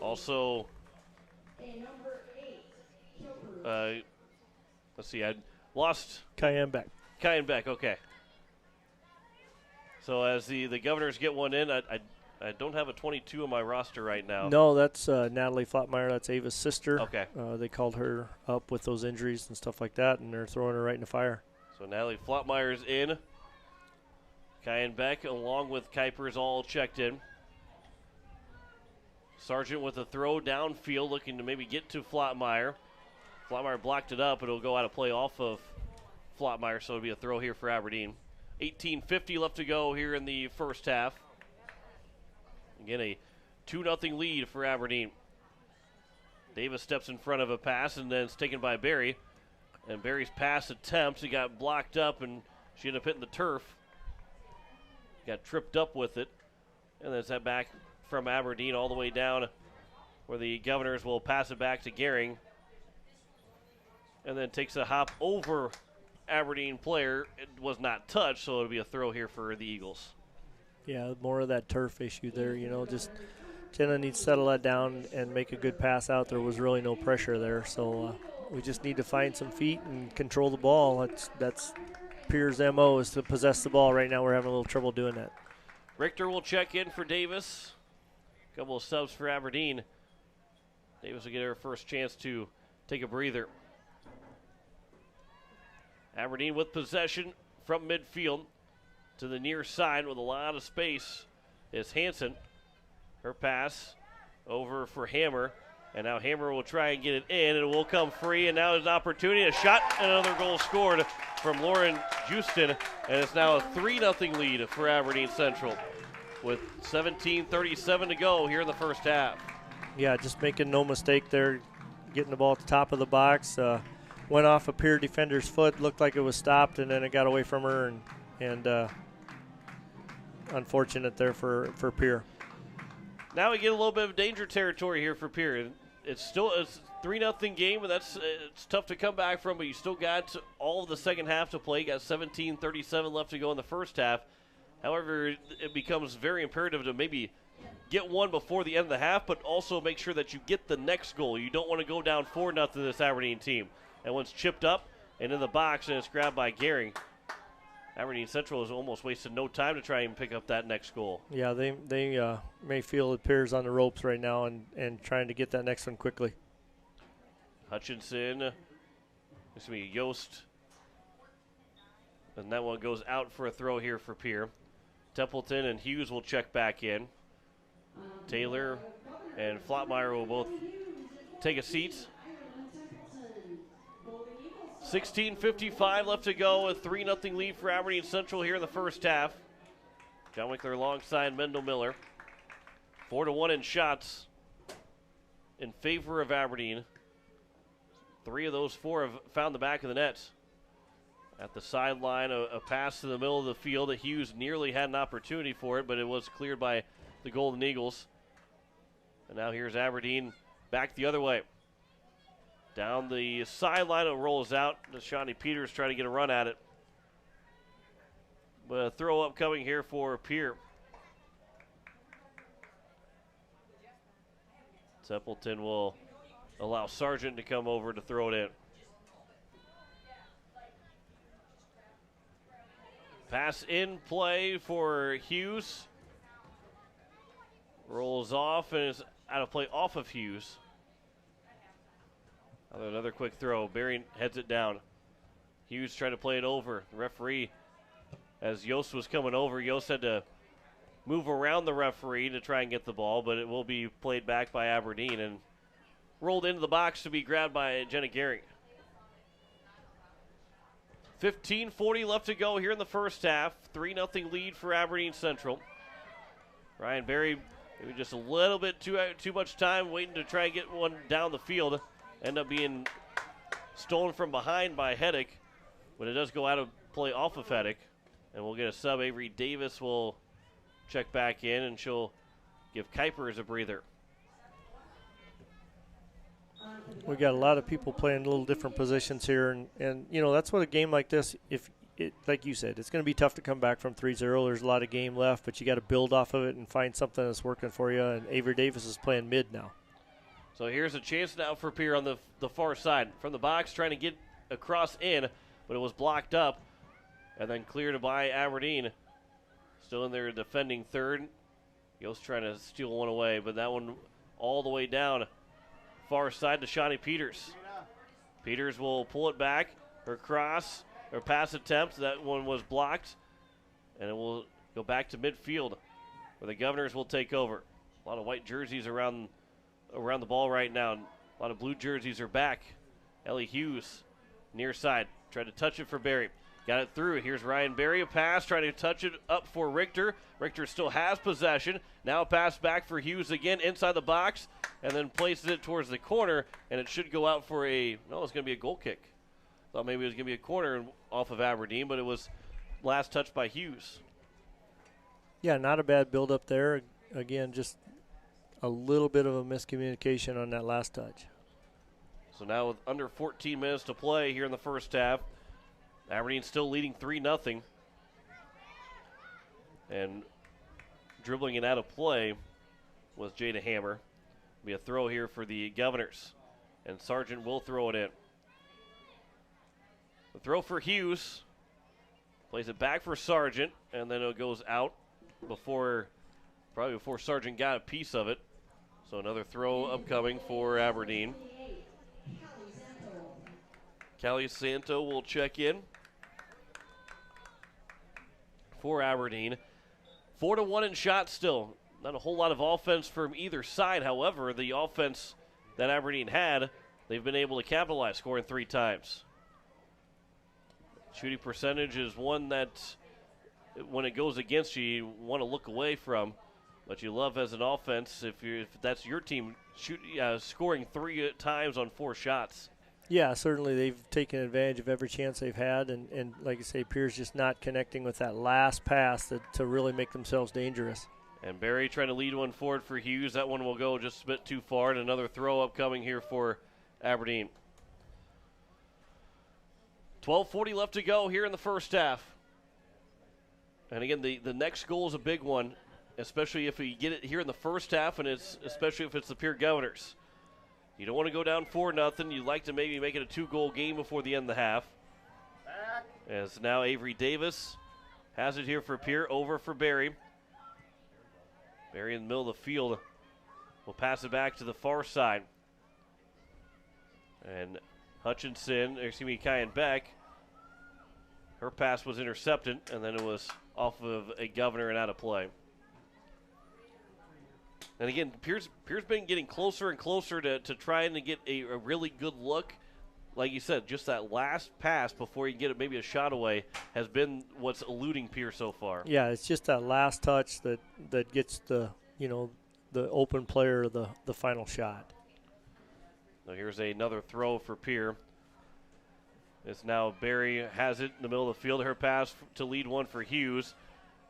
Also, let's see, I lost
Cayenne Beck.
Cayenne Beck, okay. So as the Governors get one in, I don't have a 22 on my roster right now.
No, that's Natalie Flottmeyer. That's Ava's sister.
Okay.
They called her up with those injuries and stuff like that, and they're throwing her right in the fire.
So Natalie Flottmeyer's in. Cayenne Beck along with Kuipers all checked in. Sargent with a throw downfield looking to maybe get to Flottmeyer. Flottmeyer blocked it up. It'll go out of play off of Flottmeyer, so it'll be a throw here for Aberdeen. 18:50 left to go here in the first half. Again, a 2-0 lead for Aberdeen. Davis steps in front of a pass, and then it's taken by Barry. And Barry's pass attempts, he got blocked up, and she ended up hitting the turf. Got tripped up with it. And then it's that back from Aberdeen all the way down where the Governors will pass it back to Gehring. And then takes a hop over Aberdeen player. It was not touched, so it'll be a throw here for the Eagles.
Yeah, more of that turf issue there. Just Jenna needs to settle that down and make a good pass out. There was really no pressure there, so we just need to find some feet and control the ball. That's Pierre's MO, is to possess the ball. Right now we're having a little trouble doing that.
Richter will check in for Davis. A couple of subs for Aberdeen. Davis will get her first chance to take a breather. Aberdeen with possession from midfield to the near side with a lot of space is Hansen. Her pass over for Hammer. And now Hammer will try and get it in. It will come free, and now there's an opportunity. A shot and another goal scored from Lauren Houston. And it's now a 3-0 lead for Aberdeen Central with 17:37 to go here in the first half.
Yeah, just making no mistake there, getting the ball at the top of the box. Went off a Pierre defender's foot, looked like it was stopped, and then it got away from her, and unfortunate there for Pierre.
Now we get a little bit of danger territory here for Pierre. it's 3-0 game, and it's tough to come back from. But you still got all of the second half to play. You got 17:37 left to go in the first half. However, it becomes very imperative to maybe get one before the end of the half, but also make sure that you get the next goal. You don't want to go down 4-0 to this Aberdeen team. And once chipped up and in the box, and it's grabbed by Gehring, Aberdeen Central has almost wasted no time to try and pick up that next goal.
Yeah, they may feel that Pierre's on the ropes right now and trying to get that next one quickly.
Hutchinson, Yost, and that one goes out for a throw here for Pierre. Templeton and Hughes will check back in. Taylor and Flotmeyer will both take a seat. 16:55 left to go, a 3-0 lead for Aberdeen Central here in the first half. John Winkler alongside Mendel Miller. 4-1 in shots in favor of Aberdeen. 3 of those 4 have found the back of the net. At the sideline, a pass to the middle of the field. Hughes nearly had an opportunity for it, but it was cleared by the Golden Eagles. And now here's Aberdeen back the other way. Down the sideline, it rolls out. Shawnee Peters trying to get a run at it. But a throw up coming here for Pierre. Templeton will allow Sargent to come over to throw it in. Pass in play for Hughes. Rolls off and is out of play off of Hughes. Another quick throw. Berry heads it down. Hughes trying to play it over. The referee, as Yost was coming over, Yost had to move around the referee to try and get the ball, but it will be played back by Aberdeen and rolled into the box to be grabbed by Jenna Gehring. 15:40 left to go here in the first half. 3-0 lead for Aberdeen Central. Ryan Berry, maybe just a little bit too much time waiting to try and get one down the field. End up being stolen from behind by Heddick, but it does go out of play off of Heddick. And we'll get a sub. Avery Davis will check back in, and she'll give Kuipers a breather.
We got a lot of people playing a little different positions here, and you know, that's what a game like this, like you said, it's going to be tough to come back from 3-0. There's a lot of game left, but you got to build off of it and find something that's working for you, and Avery Davis is playing mid now.
So here's a chance now for Pierre on the far side. From the box, trying to get across in, but it was blocked up and then cleared by Aberdeen. Still in there defending third. Yost trying to steal one away, but that one all the way down far side to Shawnee Peters. Peters will pull it back. Her cross, or pass attempt, that one was blocked. And it will go back to midfield where the Governors will take over. A lot of white jerseys around the ball right now. A lot of blue jerseys are back. Ellie Hughes, near side, tried to touch it for Berry. Got it through. Here's Ryan Berry, a pass, trying to touch it up for Richter. Richter still has possession. Now a pass back for Hughes again inside the box, and then places it towards the corner, and it should go out for it's going to be a goal kick. Thought maybe it was going to be a corner off of Aberdeen, but it was last touched by Hughes.
Yeah, not a bad build up there. Again, just a little bit of a miscommunication on that last touch.
So now with under 14 minutes to play here in the first half, Aberdeen still leading 3-0. And dribbling it out of play was Jada Hammer. Be a throw here for the Governors. And Sargent will throw it in. The throw for Hughes. Plays it back for Sargent, and then it goes out probably before Sargent got a piece of it. So another throw upcoming for Aberdeen. Callie Santo will check in for Aberdeen. 4-1 in shots still. Not a whole lot of offense from either side. However, the offense that Aberdeen had, they've been able to capitalize, scoring 3 times. Shooting percentage is one that, when it goes against you, you want to look away from. But you love as an offense if that's your team scoring 3 times on 4 shots.
Yeah, certainly they've taken advantage of every chance they've had, and like I say, Pierre's just not connecting with that last pass to really make themselves dangerous.
And Barry trying to lead one forward for Hughes. That one will go just a bit too far, and another throw upcoming here for Aberdeen. 12:40 left to go here in the first half. And again, the next goal is a big one, especially if we get it here in the first half, and especially if it's the Pierre Governors. You don't want to go down 4-0. You'd like to maybe make it a 2-goal game before the end of the half. As now Avery Davis has it here for Pierre, over for Barry. Barry in the middle of the field will pass it back to the far side. And Kyan Beck, her pass was intercepted, and then it was off of a Governor and out of play. And again, Pierre's been getting closer and closer to trying to get a really good look. Like you said, just that last pass before you get maybe a shot away has been what's eluding Pierre so far.
Yeah, it's just that last touch that gets the open player the final shot.
So here's another throw for Pierre. It's now Barry has it in the middle of the field. Her pass to lead one for Hughes.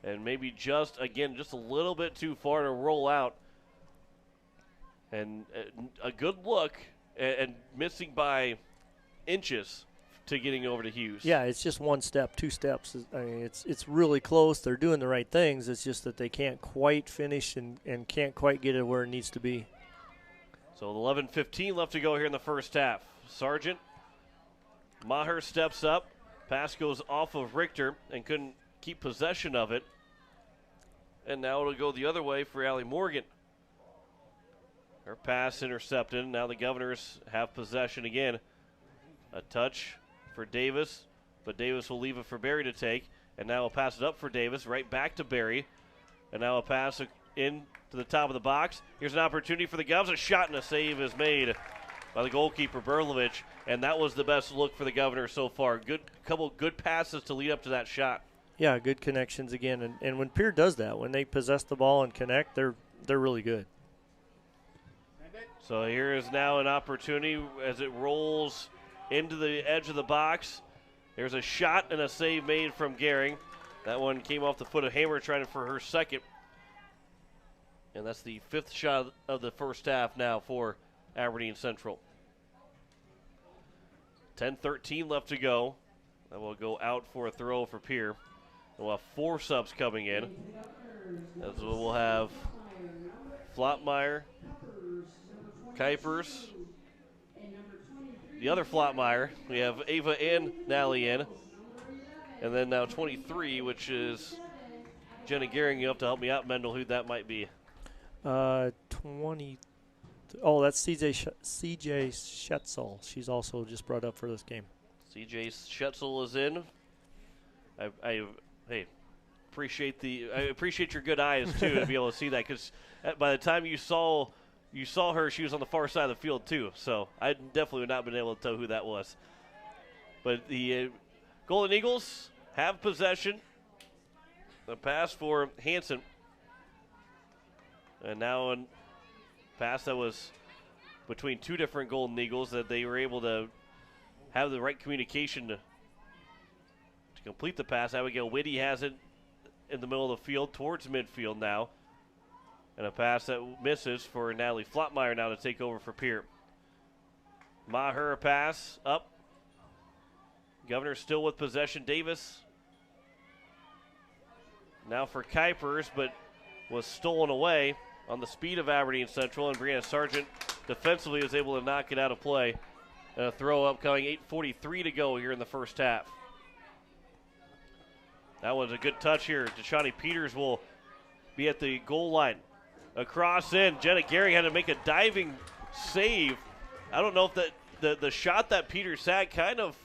And maybe just a little bit too far to roll out. And a good look and missing by inches to getting over to Hughes.
Yeah, it's just 1 step, 2 steps. I mean, it's really close. They're doing the right things. It's just that they can't quite finish and can't quite get it where it needs to be.
So 11:15 left to go here in the first half. Sargent, Maher steps up. Pass goes off of Richter and couldn't keep possession of it. And now it'll go the other way for Allie Morgan. Her pass intercepted. Now the Governors have possession again. A touch for Davis, but Davis will leave it for Barry to take. And now he'll pass it up for Davis, right back to Barry. And now a pass in to the top of the box. Here's an opportunity for the Govs. A shot and a save is made by the goalkeeper, Berlovich. And that was the best look for the Governors so far. Couple good passes to lead up to that shot.
Yeah, good connections again. And when Pierre does that, when they possess the ball and connect, they're really good.
So here is now an opportunity as it rolls into the edge of the box. There's a shot and a save made from Gehring. That one came off the foot of Hammer trying for her second. And that's the 5th shot of the first half now for Aberdeen Central. 10:13 left to go. That will go out for a throw for Pierre. And we'll have 4 subs coming in. As we'll have Flotmeyer, Kuipers, the other Flotmeyer. We have Ava and Nally in. And then now 23, which is Jenna Gehring. You have to help me out, Mendel, who that might be.
20. Oh, that's CJ Schetzel. She's also just brought up for this game.
CJ Schetzel is in. I appreciate your good eyes too to be able to see that, because by the time you saw her, she was on the far side of the field too. So I definitely would not have been able to tell who that was. But the Golden Eagles have possession. The pass for Hansen. And now a pass that was between 2 different Golden Eagles that they were able to have the right communication to complete the pass. Abigail Whitty has it in the middle of the field towards midfield now. And a pass that misses for Natalie Flotmeyer now to take over for Pierre. Maher pass up. Governor still with possession. Davis now for Kuipers, but was stolen away on the speed of Aberdeen Central, and Brianna Sargent defensively is able to knock it out of play. And a throw upcoming, 8:43 to go here in the first half. That was a good touch here. Deshani Peters will be at the goal line. Across in, Jenna Gehring had to make a diving save. I don't know if the shot that Peters had kind of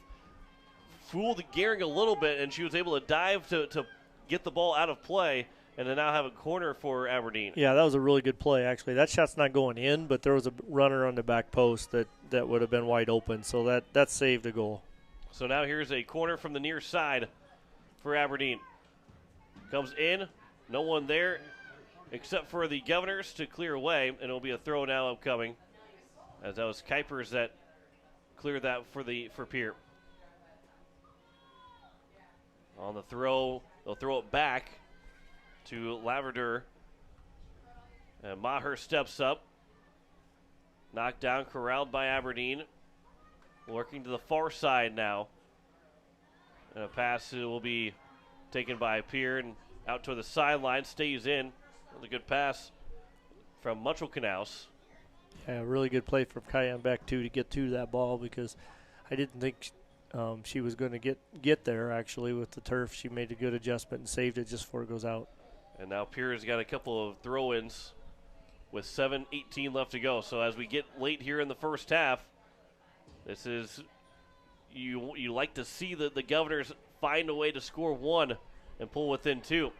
fooled Gehring a little bit, and she was able to dive to get the ball out of play, and then now have a corner for Aberdeen.
Yeah, that was a really good play, actually. That shot's not going in, but there was a runner on the back post that would have been wide open, so that saved a goal.
So now here's a corner from the near side for Aberdeen. Comes in, no one there except for the Governors to clear away, and it'll be a throw now upcoming, as that was Kuipers that cleared that for Pierre. On the throw, they'll throw it back to Laverdure, And Maher steps up. Knocked down, corralled by Aberdeen. Working to the far side now. And a pass will be taken by Pierre and out to the sideline. Stays in. That was a good pass from Munchelkanaus.
Yeah, really good play from Cayenne back to get to that ball, because I didn't think she was going to get there, actually, with the turf. She made a good adjustment and saved it just before it goes out.
And now Pierre's got a couple of throw-ins with 7:18 left to go. So as we get late here in the first half, this is you like to see the Governors find a way to score one and pull within two.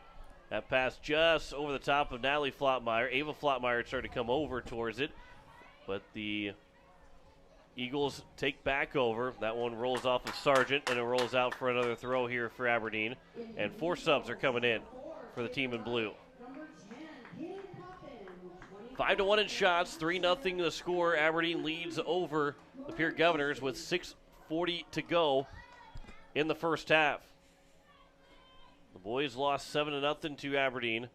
That pass just over the top of Natalie Flottmeyer. Ava Flottmeyer started to come over towards it, but the Eagles take back over. That one rolls off of Sargent, and it rolls out for another throw here for Aberdeen. And 4 subs are coming in for the team in blue. 5-1 in shots, 3-0 the score. Aberdeen leads over the Pierre Governors with 6:40 to go in the first half. The boys lost 7-0 to Aberdeen.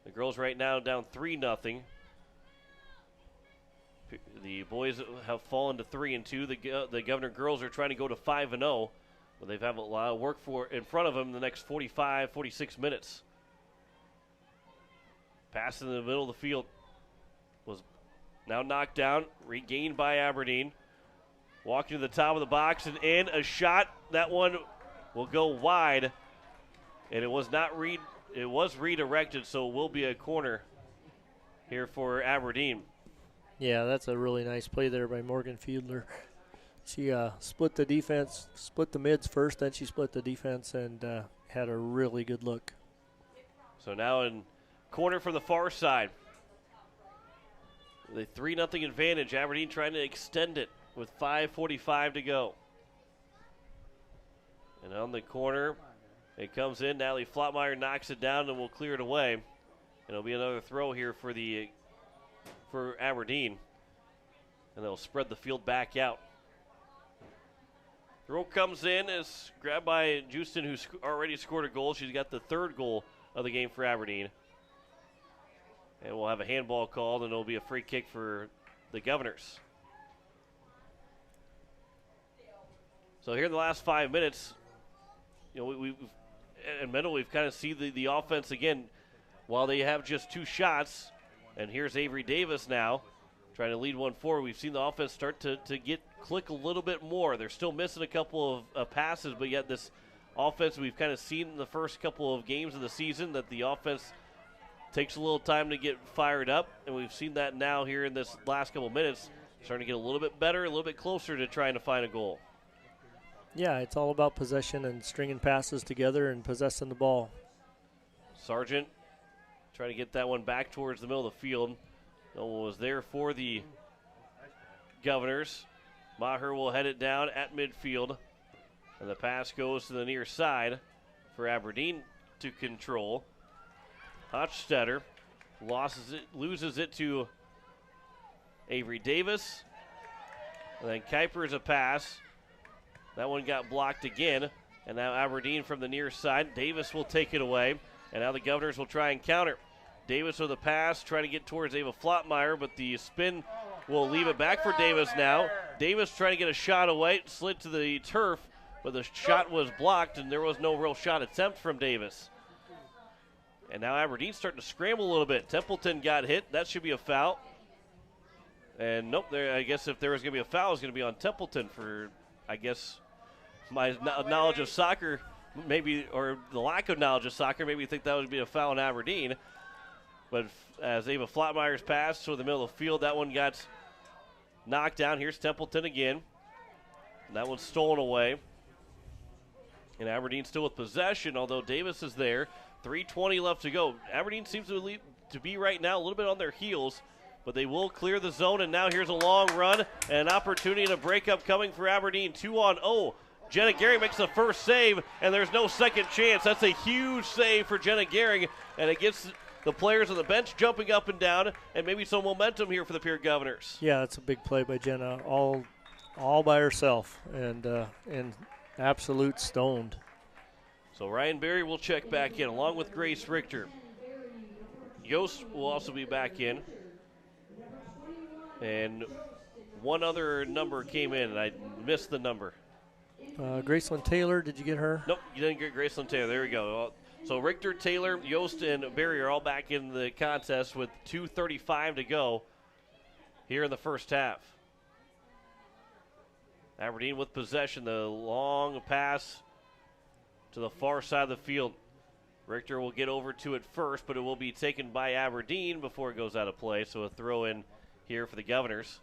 The girls right now down 3-0. The boys have fallen to 3-2. The Governor girls are trying to go to 5-0, but they've had a lot of work in front of them in the next 45, 46 minutes. Pass in the middle of the field was now knocked down, regained by Aberdeen. Walking to the top of the box and in a shot. That one will go wide, and it was not it was redirected, so it will be a corner here for Aberdeen.
Yeah, that's a really nice play there by Morgan Fiedler. She split the defense, split the mids first, then she split the defense and had a really good look.
So now in corner from the far side. The 3-0 advantage. Aberdeen trying to extend it with 5:45 to go. And on the corner, it comes in. Natalie Flottmeyer knocks it down and will clear it away. And it'll be another throw here for Aberdeen. And they'll spread the field back out. Throw comes in, is grabbed by Houston, who's already scored a goal. She's got the 3rd goal of the game for Aberdeen. And we'll have a handball called, and it'll be a free kick for the Governors. So here in the last 5 minutes, we've kind of seen the offense again. While they have just 2 shots, and here's Avery Davis now trying to lead one forward. We've seen the offense start to click a little bit more. They're still missing a couple of passes, but yet this offense, we've kind of seen in the first couple of games of the season that the offense takes a little time to get fired up, and we've seen that now here in this last couple minutes, starting to get a little bit better, a little bit closer to trying to find a goal.
Yeah, it's all about possession and stringing passes together and possessing the ball.
Sargent trying to get that one back towards the middle of the field. No one was there for the Governors. Maher will head it down at midfield, and the pass goes to the near side for Aberdeen to control. Hochstetter loses it to Avery Davis. And then Kuiper's a pass. That one got blocked again. And now Aberdeen from the near side. Davis will take it away. And now the Governors will try and counter. Davis with a pass, trying to get towards Ava Flottmeyer, but the spin will leave it back for Davis now. Davis trying to get a shot away, slid to the turf, but the shot was blocked, and there was no real shot attempt from Davis. And now Aberdeen's starting to scramble a little bit. Templeton got hit. That should be a foul. And nope, I guess if there was going to be a foul, it was going to be on Templeton for, I guess, my knowledge of soccer, maybe, or the lack of knowledge of soccer, maybe you think that would be a foul in Aberdeen. But as Ava Flottmeyer's pass to the middle of the field, that one got knocked down. Here's Templeton again. And that one's stolen away. And Aberdeen still with possession, although Davis is there. 3:20 left to go. Aberdeen seems to be right now a little bit on their heels, but they will clear the zone. And now here's a long run and an opportunity and a breakup coming for Aberdeen. 2-on-0. Jenna Gehring makes the first save, and there's no second chance. That's a huge save for Jenna Gehring, and it gets the players on the bench jumping up and down, and maybe some momentum here for the Pierre Governors.
Yeah, that's a big play by Jenna, all by herself, and absolute stoned.
So Ryan Berry will check back in along with Grace Richter. Yost will also be back in. And one other number came in, and I missed the number.
Graceland Taylor, did you get her?
Nope, you didn't get Graceland Taylor. There we go. So Richter, Taylor, Yost, and Barry are all back in the contest with 2:35 to go here in the first half. Aberdeen with possession, the long pass to the far side of the field. Richter will get over to it first, but it will be taken by Aberdeen before it goes out of play. So a throw in here for the Governors.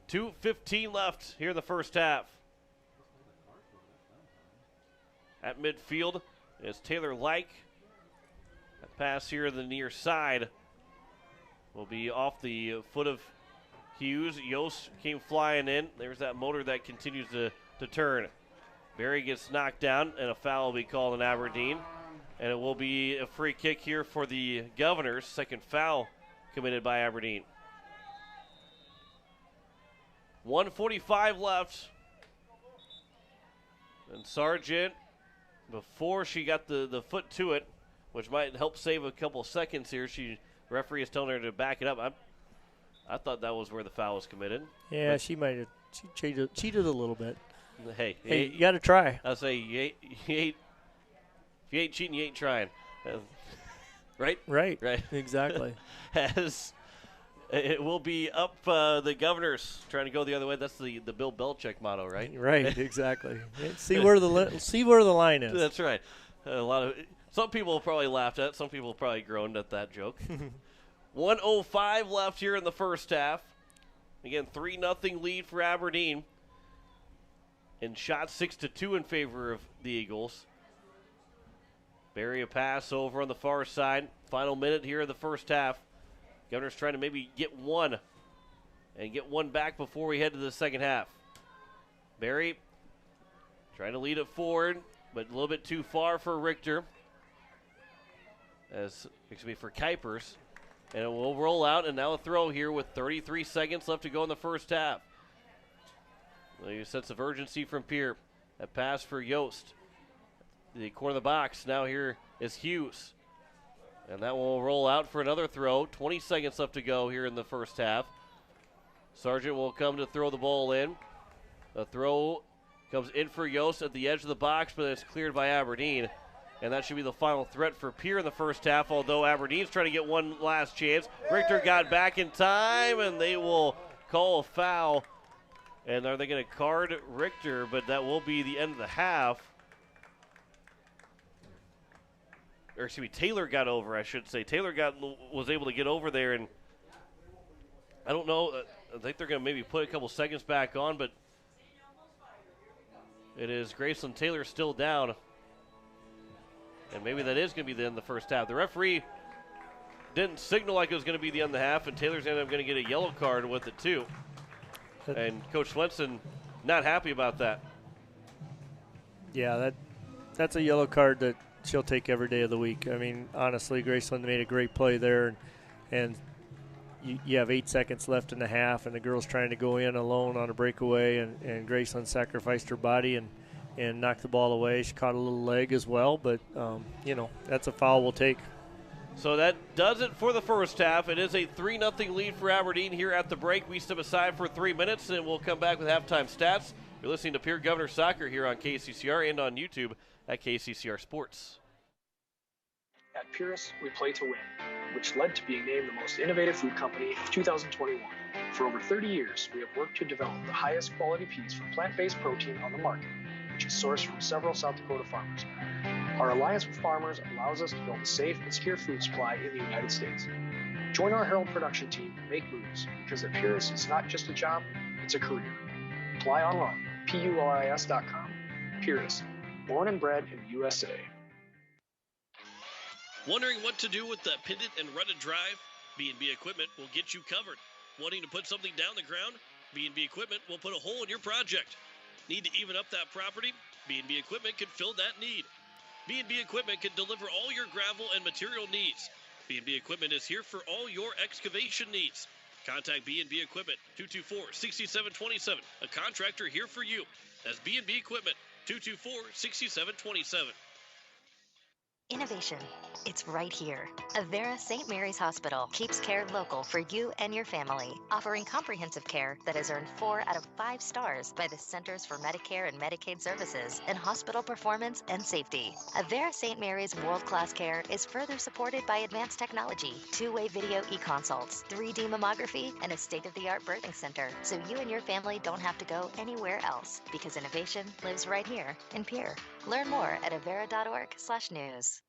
2:15 left here in the first half. At midfield is Taylor Like. That pass here to the near side will be off the foot of Hughes. Yost came flying in. There's that motor that continues to turn. Barry gets knocked down, and a foul will be called in Aberdeen. And it will be a free kick here for the Governors. Second foul committed by Aberdeen. 1:45 left. And Sargent, before she got the foot to it, which might help save a couple seconds here, the referee is telling her to back it up. I thought that was where the foul was committed.
Yeah, she might have cheated a little bit.
Hey,
you got to try.
I'll say if you ain't cheating, you ain't trying. Right?
Right. Exactly.
As it will be up the Governors trying to go the other way. That's the Bill Belichick motto, right?
Right, exactly. see where the line is.
That's right. Some people probably laughed at it. Some people probably groaned at that joke. 1:05 left here in the first half. Again, 3-0 lead for Aberdeen. And shot 6-2 in favor of the Eagles. Barry a pass over on the far side. Final minute here in the first half. Governors trying to maybe get one and get one back before we head to the second half. Barry trying to lead it forward, but a little bit too far for Richter. For Kuipers. And it will roll out, and now a throw here with 33 seconds left to go in the first half. A sense of urgency from Pierre. That pass for Yost. The corner of the box. Now here is Hughes. And that will roll out for another throw. 20 seconds left to go here in the first half. Sargent will come to throw the ball in. The throw comes in for Yost at the edge of the box, but it's cleared by Aberdeen. And that should be the final threat for Pierre in the first half, although Aberdeen's trying to get one last chance. Richter got back in time, and they will call a foul. And are they going to card Richter? But that will be the end of the half. Or excuse me, Taylor got over, I should say. Taylor was able to get over there, and I don't know. I think they're going to maybe put a couple seconds back on, but it is Graceland Taylor still down. And maybe that is going to be the end of the first half. The referee didn't signal like it was going to be the end of the half, and Taylor's ended up going to get a yellow card with it too. And Coach Swenson not happy about that.
Yeah, that's a yellow card that she'll take every day of the week. I mean, honestly, Graceland made a great play there, and you have 8 seconds left in the half, and the girl's trying to go in alone on a breakaway, and Graceland sacrificed her body and knocked the ball away. She caught a little leg as well, but, that's a foul we'll take.
So that does it for the first half. It is a 3-0 lead for Aberdeen here at the break. We step aside for 3 minutes, and we'll come back with halftime stats. You're listening to Pierre Governor Soccer here on KCCR and on YouTube at KCCR Sports.
At Pierce, we play to win, which led to being named the most innovative food company of 2021. For over 30 years, we have worked to develop the highest quality peas from plant-based protein on the market, which is sourced from several South Dakota farmers. Our alliance with farmers allows us to build a safe and secure food supply in the United States. Join our Herald production team and make moves, because at Pierce, it's not just a job, it's a career. Apply online, PURIS.com. Pierce, born and bred in the USA.
Wondering what to do with the pitted and rutted drive? B&B Equipment will get you covered. Wanting to put something down the ground? B&B Equipment will put a hole in your project. Need to even up that property? B&B Equipment can fill that need. B&B Equipment can deliver all your gravel and material needs. B&B Equipment is here for all your excavation needs. Contact B&B Equipment, 224-6727. A contractor here for you. That's B&B Equipment, 224-6727.
Innovation. It's right here. Avera St. Mary's Hospital keeps care local for you and your family, offering comprehensive care that has earned 4 out of 5 stars by the Centers for Medicare and Medicaid Services in hospital performance and safety. Avera St. Mary's world-class care is further supported by advanced technology, two-way video e-consults, 3D mammography, and a state-of-the-art birthing center, so you and your family don't have to go anywhere else, because innovation lives right here in Pierre. Learn more at avera.org/news.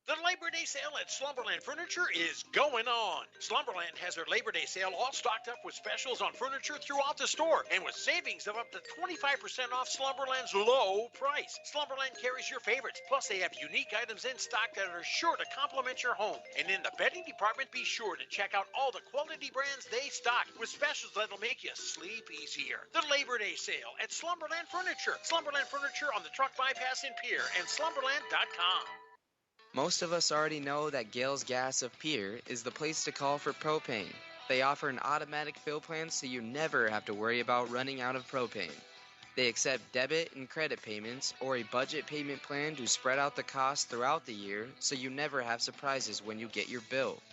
The Labor Day sale at Slumberland Furniture is going on. Slumberland has their Labor Day sale all stocked up with specials on furniture throughout the store and with savings of up to 25% off Slumberland's low price. Slumberland carries your favorites, plus they have unique items in stock that are sure to complement your home. And in the bedding department, be sure to check out all the quality brands they stock with specials that'll make you sleep easier. The Labor Day sale at Slumberland Furniture. Slumberland Furniture on the Truck Bypass in Pierre and slumberland.com.
Most of us already know that Gales Gas of Pierre is the place to call for propane. They offer an automatic fill plan so you never have to worry about running out of propane. They accept debit and credit payments or a budget payment plan to spread out the cost throughout the year so you never have surprises when you get your bill.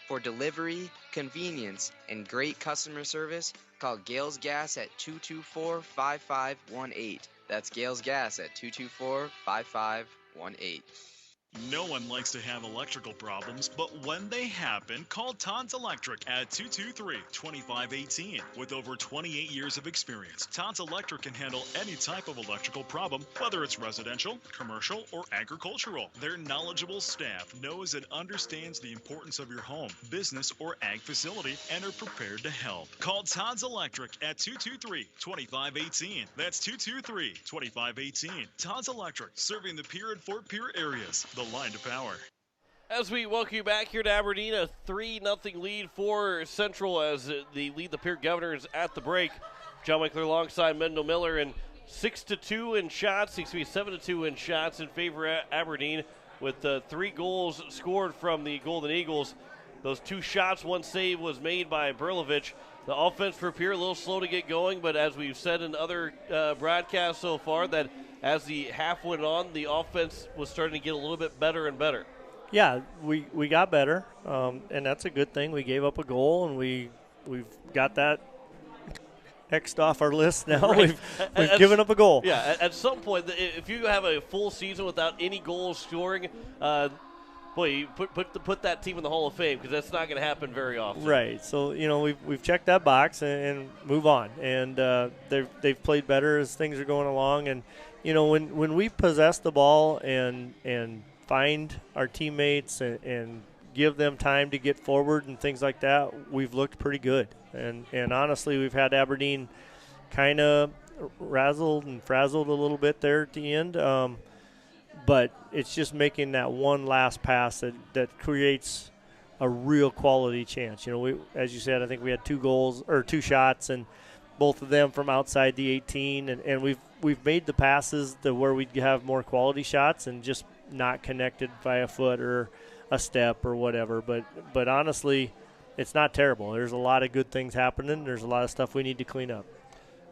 For delivery, convenience, and great customer service, call Gales Gas at 224-5518. That's Gales Gas at 224-5518.
No one likes to have electrical problems, but when they happen, call Todd's Electric at 223-2518. With over 28 years of experience, Todd's Electric can handle any type of electrical problem, whether it's residential, commercial, or agricultural. Their knowledgeable staff knows and understands the importance of your home, business, or ag facility and are prepared to help. Call Todd's Electric at 223-2518. That's 223-2518. Todd's Electric, serving the Pierre and Fort Pierre areas. The line to power.
As we welcome you back here to Aberdeen, a 3-0 lead for Central as they lead the Pierre Governors at the break. John Winkler alongside Mendel Miller, and 6-2 in shots, 7-2 in shots in favor of Aberdeen, with 3 goals scored from the Golden Eagles. Those 2 shots, 1 save was made by Berlovich. The offense for Pierre a little slow to get going, but as we've said in other broadcasts so far, that as the half went on, the offense was starting to get a little bit better and better.
Yeah, we got better, and that's a good thing. We gave up a goal, and we've got that X'd off our list now.
Right.
We've given up a goal.
Yeah, at some point, if you have a full season without any goals scoring, boy, you put that team in the Hall of Fame, because that's not going to happen very often.
Right. So we've checked that box and move on. And they've played better as things are going along. And when we possess the ball and find our teammates and give them time to get forward and things like that, we've looked pretty good. And honestly, we've had Aberdeen kind of razzled and frazzled a little bit there at the end. But it's just making that one last pass that creates a real quality chance. We, as you said, I think we had 2 shots, and both of them from outside the 18. And we've made the passes to where we'd have more quality shots and just not connected by a foot or a step or whatever. But honestly, it's not terrible. There's a lot of good things happening. There's a lot of stuff we need to clean up.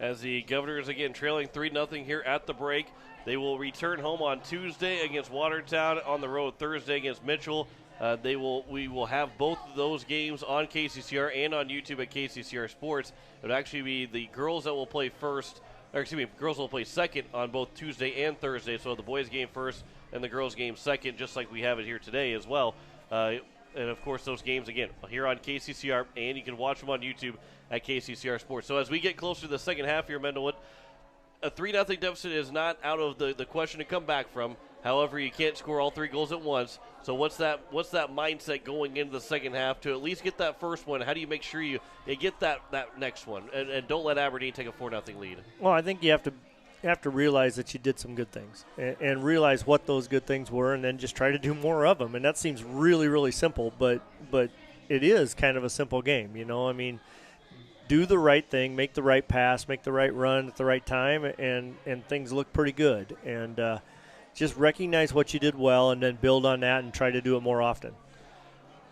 As the Governors, again, trailing 3-0 here at the break. They will return home on Tuesday against Watertown, on the road Thursday against Mitchell. We will have both of those games on KCCR and on YouTube at KCCR Sports. It would actually be the girls that will play girls will play second on both Tuesday and Thursday. So the boys game first and the girls game second, just like we have it here today as well. And of course, those games again here on KCCR, and you can watch them on YouTube at KCCR Sports. So as we get closer to the second half here, Mendelwood, a 3-0 deficit is not out of the question to come back from. However, you can't score all 3 goals at once. So what's that mindset going into the second half to at least get that first one? How do you make sure you get that next one and don't let Aberdeen take a 4-0 lead?
Well, I think you have to realize that you did some good things and realize what those good things were, and then just try to do more of them. And that seems really, really simple, but it is kind of a simple game. I mean, do the right thing, make the right pass, make the right run at the right time, and things look pretty good. And just recognize what you did well and then build on that and try to do it more often.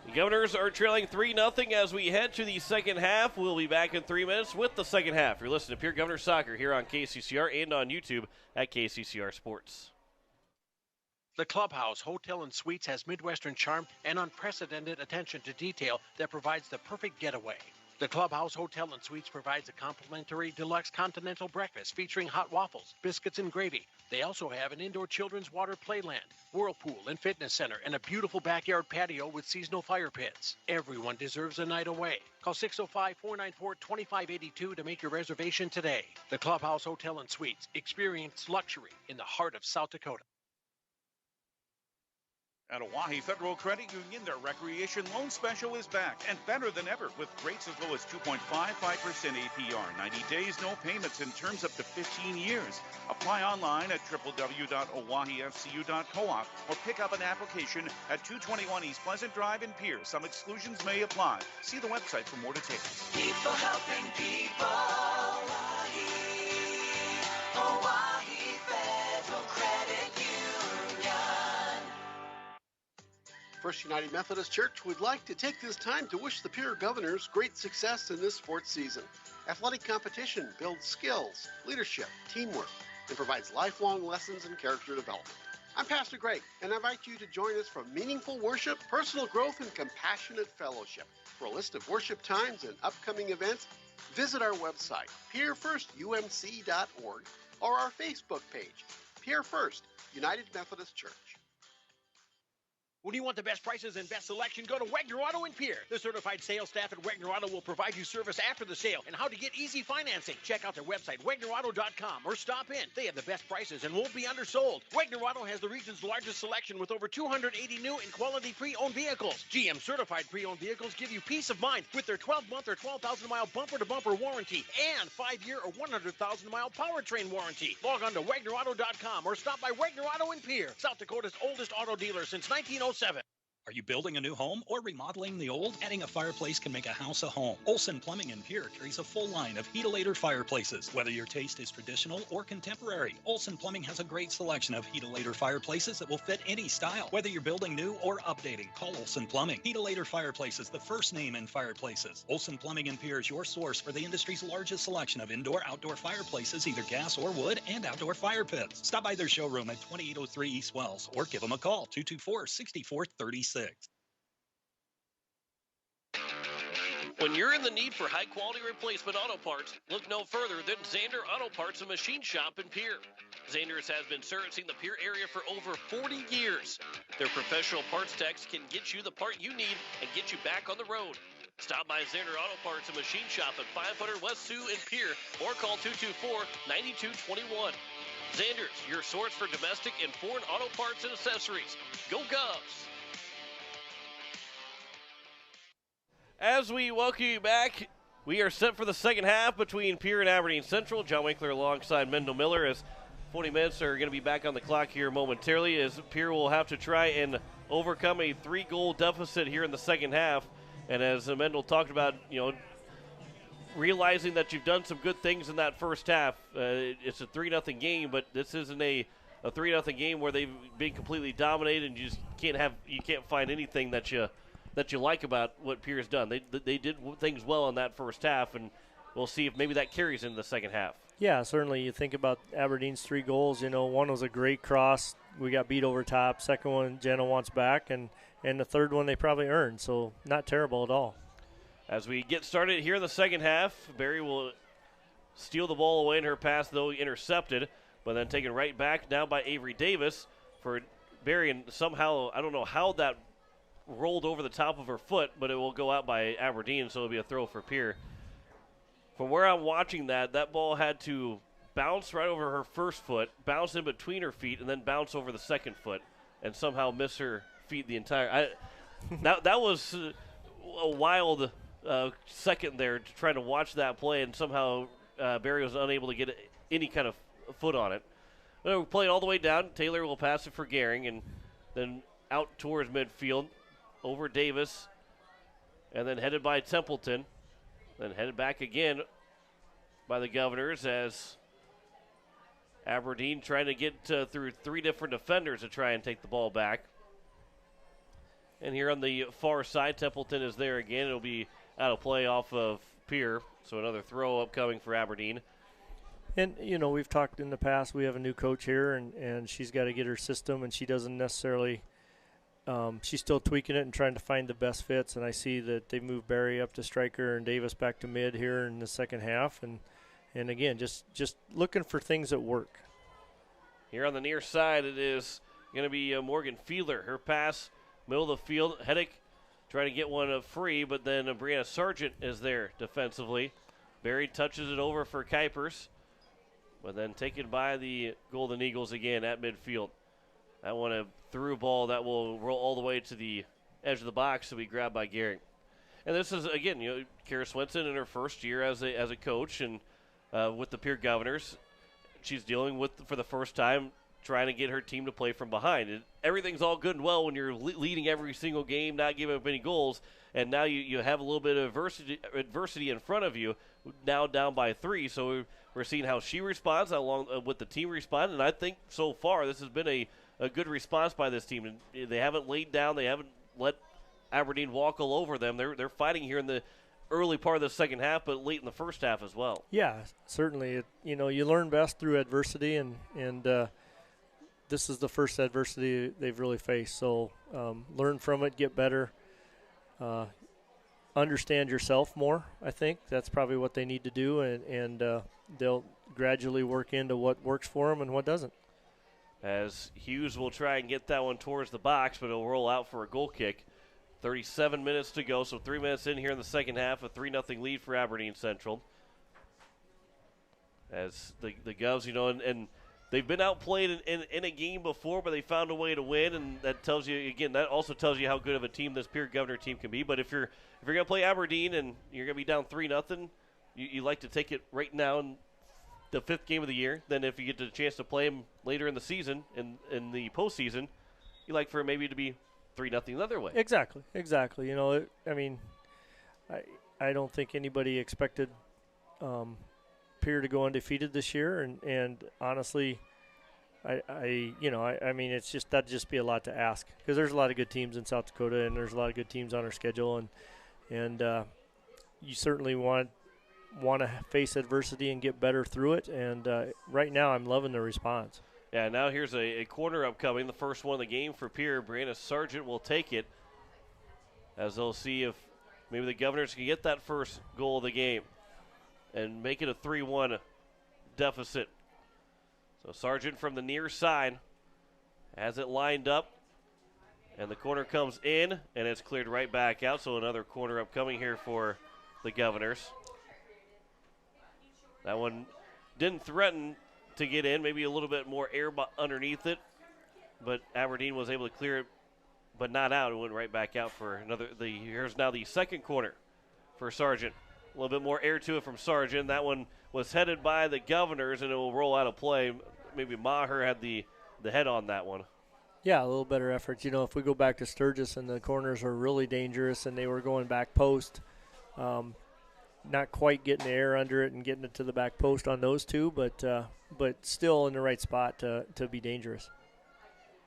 The Governors are trailing 3-0 as we head to the second half. We'll be back in 3 minutes with the second half. You're listening to Pierre Governors Soccer here on KCCR and on YouTube at KCCR Sports.
The Clubhouse Hotel and Suites has Midwestern charm and unprecedented attention to detail that provides the perfect getaway. The Clubhouse Hotel and Suites provides a complimentary deluxe continental breakfast featuring hot waffles, biscuits, and gravy. They also have an indoor children's water playland, whirlpool, and fitness center, and a beautiful backyard patio with seasonal fire pits. Everyone deserves a night away. Call 605-494-2582 to make your reservation today. The Clubhouse Hotel and Suites. Experience luxury in the heart of South Dakota.
At Oahe Federal Credit Union, their recreation loan special is back and better than ever with rates as low as 2.55% APR, 90 days, no payments, and terms up to 15 years. Apply online at www.oahefcu.coop or pick up an application at 221 East Pleasant Drive in Pierre. Some exclusions may apply. See the website for more details.
People helping people. Oahe Federal Credit Union.
First United Methodist Church would like to take this time to wish the Pierre Governors great success in this sports season. Athletic competition builds skills, leadership, teamwork, and provides lifelong lessons in character development. I'm Pastor Greg, and I invite you to join us for meaningful worship, personal growth, and compassionate fellowship. For a list of worship times and upcoming events, visit our website, pierrefirstumc.org, or our Facebook page, Pierre First United Methodist Church.
When you want the best prices and best selection, go to Wegner Auto in Pierre. The certified sales staff at Wegner Auto will provide you service after the sale and how to get easy financing. Check out their website, WegnerAuto.com, or stop in. They have the best prices and won't be undersold. Wegner Auto has the region's largest selection with over 280 new and quality pre-owned vehicles. GM certified pre-owned vehicles give you peace of mind with their 12-month or 12,000-mile bumper-to-bumper warranty and 5-year or 100,000-mile powertrain warranty. Log on to WegnerAuto.com or stop by Wegner Auto in Pierre, South Dakota's oldest auto dealer since 1907.
Are you building a new home or remodeling the old? Adding a fireplace can make a house a home. Olson Plumbing in Pierre carries a full line of Heat-A-Later fireplaces. Whether your taste is traditional or contemporary, Olson Plumbing has a great selection of Heat-A-Later fireplaces that will fit any style. Whether you're building new or updating, call Olson Plumbing. Heat-A-Later Fireplaces, the first name in fireplaces. Olson Plumbing in Pierre is your source for the industry's largest selection of indoor-outdoor fireplaces, either gas or wood, and outdoor fire pits. Stop by their showroom at 2803 East Wells or give them a call, 224-6436.
When you're in the need for high-quality replacement auto parts, look no further than Zander Auto Parts and Machine Shop in Pierre. Zander's has been servicing the Pierre area for over 40 years. Their professional parts techs can get you the part you need and get you back on the road. Stop by Zander Auto Parts and Machine Shop at 500 West Sioux in Pierre or call 224-9221. Zander's, your source for domestic and foreign auto parts and accessories. Go Govs!
As we welcome you back, we are set for the second half between Pierre and Aberdeen Central. John Winkler alongside Mendel Miller, as 40 minutes are going to be back on the clock here momentarily, as Pierre will have to try and overcome a 3-goal deficit here in the second half. And as Mendel talked about, realizing that you've done some good things in that first half. It's a 3-0 game, but this isn't a 3-0 game where they've been completely dominated and you just can't find anything that you like about what Pierre's done. They did things well in that first half, and we'll see if maybe that carries into the second half.
Yeah, certainly. You think about Aberdeen's 3 goals. One was a great cross. We got beat over top. Second one, Jenna wants back, and the third one they probably earned. So not terrible at all.
As we get started here in the second half, Barry will steal the ball away in her pass, though intercepted, but then taken right back now by Avery Davis for Barry, and somehow, I don't know how that rolled over the top of her foot, but it will go out by Aberdeen, so it'll be a throw for Pierre. From where I'm watching that ball had to bounce right over her first foot, bounce in between her feet, and then bounce over the second foot, and somehow miss her feet the entire. That was a wild second there, trying to watch that play, and somehow Barry was unable to get any kind of foot on it. We're playing all the way down. Taylor will pass it for Gehring, and then out towards midfield. Over Davis, and then headed by Templeton, then headed back again by the Governors as Aberdeen trying to get through 3 different defenders to try and take the ball back. And here on the far side, Templeton is there again. It'll be out of play off of Pierre, so another throw upcoming for Aberdeen.
And, we've talked in the past, we have a new coach here, and she's got to get her system, and she doesn't necessarily she's still tweaking it and trying to find the best fits, and I see that they moved Barry up to striker and Davis back to mid here in the second half, and again, just looking for things that work.
Here on the near side, it is going to be Morgan Fiedler. Her pass, middle of the field. Heddick trying to get one free, but then Brianna Sargent is there defensively. Barry touches it over for Kuipers, but then taken by the Golden Eagles again at midfield. That one a through ball that will roll all the way to the edge of the box to be grabbed by Gehring. And this is, again, Kara Swenson in her first year as a coach and with the Pierre Governors. She's dealing with, for the first time, trying to get her team to play from behind. Everything's all good and well when you're leading every single game, not giving up any goals, and now you have a little bit of adversity in front of you, now down by 3. So we're seeing how she responds, how long with the team respond, and I think so far this has been a good response by this team. And they haven't laid down, they haven't let Aberdeen walk all over them. They're fighting here in the early part of the second half, but late in the first half as well.
Yeah, certainly. You learn best through adversity, and this is the first adversity they've really faced. So learn from it, get better, understand yourself more. I think that's probably what they need to do, and they'll gradually work into what works for them and what doesn't.
As Hughes will try and get that one towards the box, but it'll roll out for a goal kick. 37 minutes to go, so 3 minutes in here in the second half, a 3-0 lead for Aberdeen Central. As the Govs, and they've been outplayed in a game before, but they found a way to win, and that tells you, again, that also tells you how good of a team this Pierre Governor team can be. But if you're going to play Aberdeen and you're going to be down 3-0, you like to take it right now in the 5th game of the year. Then if you get the chance to play them later in the season, in the postseason, you like for it maybe to be 3-0 the other way.
Exactly. I don't think anybody expected Pierre to go undefeated this year, and honestly, it's just that'd just be a lot to ask, because there's a lot of good teams in South Dakota, and there's a lot of good teams on our schedule, and you certainly want to face adversity and get better through it. And right now, I'm loving the response.
Yeah, now here's a corner upcoming, the first one of the game for Pierre. Brianna Sargent will take it, as they'll see if maybe the Governors can get that first goal of the game and make it a 3-1 deficit. So Sargent from the near side has it lined up, and the corner comes in, and it's cleared right back out. So another corner upcoming here for the Governors. That one didn't threaten to get in, maybe a little bit more air underneath it, but Aberdeen was able to clear it, but not out. It went right back out for another. Here's now the second corner for Sargent. A little bit more air to it from Sargent. That one was headed by the Governors, and it will roll out of play. Maybe Maher had the head on that one.
Yeah, a little better effort. If we go back to Sturgis, and the corners are really dangerous, and they were going back post, not quite getting the air under it and getting it to the back post on those two, but still in the right spot to be dangerous.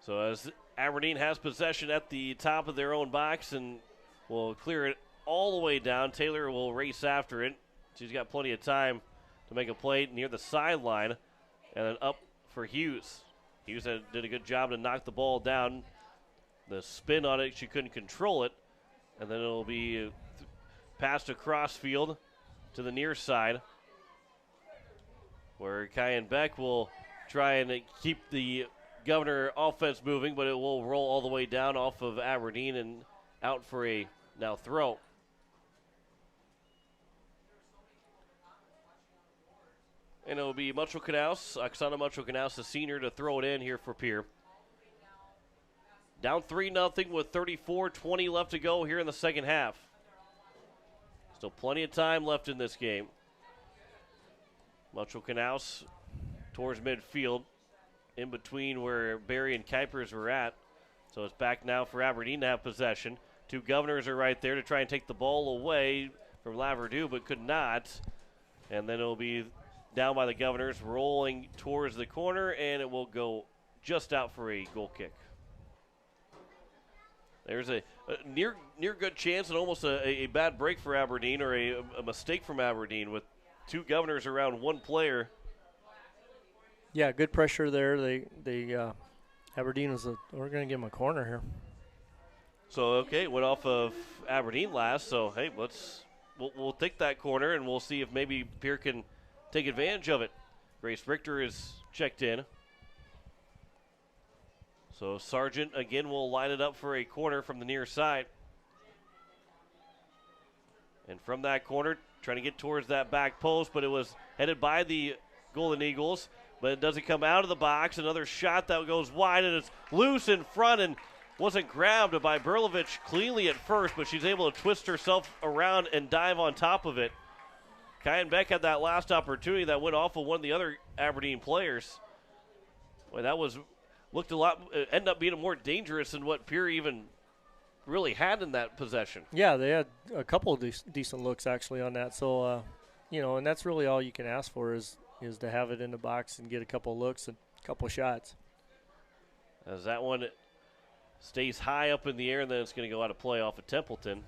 So as Aberdeen has possession at the top of their own box and will clear it all the way down, Taylor will race after it. She's got plenty of time to make a play near the sideline, and then up for Hughes. Hughes did a good job to knock the ball down. The spin on it, she couldn't control it, and then it'll be passed across field to the near side, where Kyan Beck will try and keep the Governor offense moving, but it will roll all the way down off of Aberdeen and out for a now throw. And it will be Oksana Mucho-Knaus, the senior, to throw it in here for Pierre. Down 3-0 with 34-20 left to go here in the second half. Still plenty of time left in this game. Mucho-Knaus towards midfield, in between where Barry and Kuipers were at. So it's back now for Aberdeen to have possession. Two Governors are right there to try and take the ball away from Laverdue, but could not. And then it'll be down by the Governors, rolling towards the corner, and it will go just out for a goal kick. There's a near good chance and almost a bad break for Aberdeen, or a mistake from Aberdeen, with two Governors around one player
Yeah, good pressure there. Aberdeen we're going to give them a corner here.
So, okay, went off of Aberdeen last. So, hey, we'll take that corner, and we'll see if maybe Pierre can take advantage of it. Grace Richter is checked in. So, Sargent, again, will line it up for a corner from the near side. And from that corner, trying to get towards that back post, but it was headed by the Golden Eagles. But it doesn't come out of the box. Another shot that goes wide, and it's loose in front and wasn't grabbed by Berlovich cleanly at first, but she's able to twist herself around and dive on top of it. Kyan Beck had that last opportunity that went off of one of the other Aberdeen players. Boy, that looked a lot, ended up being more dangerous than what Pierre even really had in that possession.
Yeah, they had a couple of decent looks actually on that. So, and that's really all you can ask for is to have it in the box and get a couple looks and a couple shots.
As that one stays high up in the air, and then it's going to go out of play off of Templeton.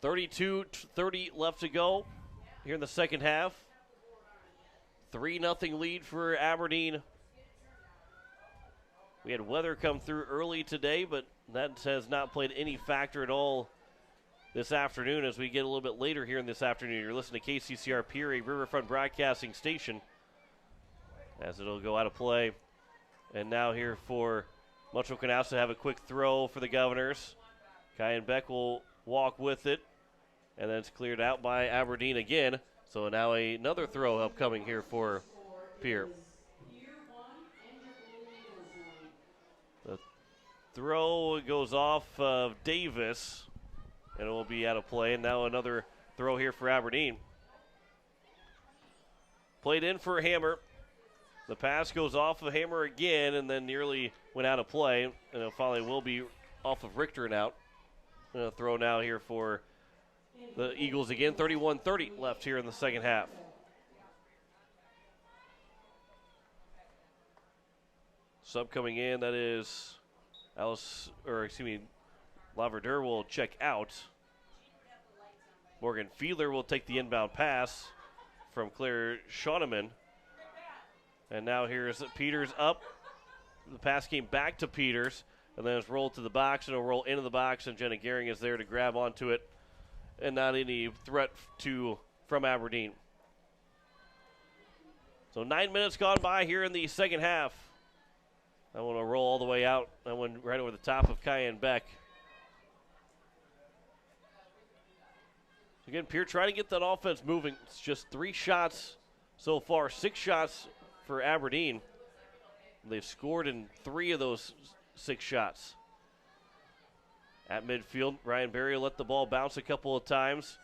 32-30 left to go here in the second half. 3-0 lead for Aberdeen. We had weather come through early today, but that has not played any factor at all this afternoon as we get a little bit later here in this afternoon. You're listening to KCCR Pierre, a Riverfront Broadcasting Station, as it'll go out of play. And now here for Metro Canasta to have a quick throw for the Governors. Kyan Beck will walk with it, and then it's cleared out by Aberdeen again. So now another throw upcoming here for Pierre. The throw goes off of Davis, and it will be out of play. And now another throw here for Aberdeen. Played in for Hammer. The pass goes off of Hammer again, and then nearly went out of play. And it finally will be off of Richter and out. And a throw now here for the Eagles again. 31-30 left here in the second half. Sub coming in, that is Laverdure will check out. Morgan Fiedler will take the inbound pass from Claire Schoenemann. And now here's Peters up. The pass came back to Peters, and then it's rolled to the box, and it'll roll into the box, and Jenna Gehring is there to grab onto it, and not any threat from Aberdeen. So 9 minutes gone by here in the second half. That one will roll all the way out. That one right over the top of Kyan Beck. Again, Pierre trying to get that offense moving. It's just 3 shots so far, 6 shots for Aberdeen. They've scored in 3 of those 6 shots. At midfield, Ryan Berry let the ball bounce a couple of times.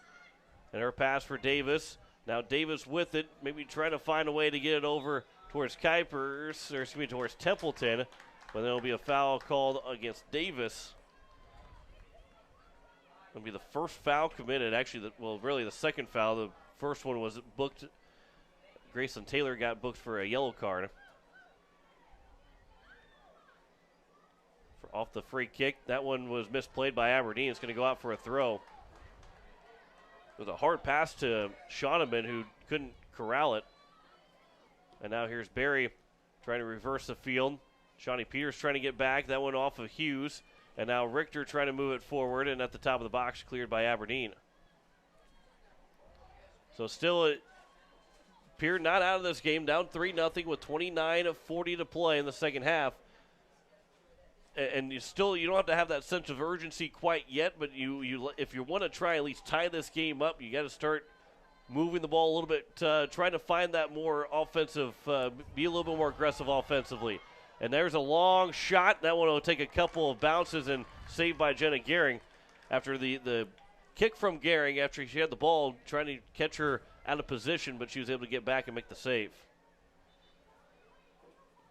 And her pass for Davis. Now Davis with it, maybe trying to find a way to get it over towards towards Templeton. But then there'll be a foul called against Davis. It'll be the first foul committed. Actually, really the second foul. The first one was booked. Grayson Taylor got booked for a yellow card. Off the free kick. That one was misplayed by Aberdeen. It's going to go out for a throw. It was a hard pass to Schoenemann, who couldn't corral it. And now here's Barry trying to reverse the field. Shawnee Peters trying to get back. That one off of Hughes. And now Richter trying to move it forward, and at the top of the box, cleared by Aberdeen. So still, Pierre not out of this game, down 3-0 with 29:40 to play in the second half. And you don't have to have that sense of urgency quite yet, but if you want to try at least tie this game up, you got to start moving the ball a little bit, trying to find that more offensive, be a little bit more aggressive offensively. And there's a long shot. That one will take a couple of bounces and saved by Jenna Gehring after the kick from Gehring after she had the ball, trying to catch her out of position, but she was able to get back and make the save.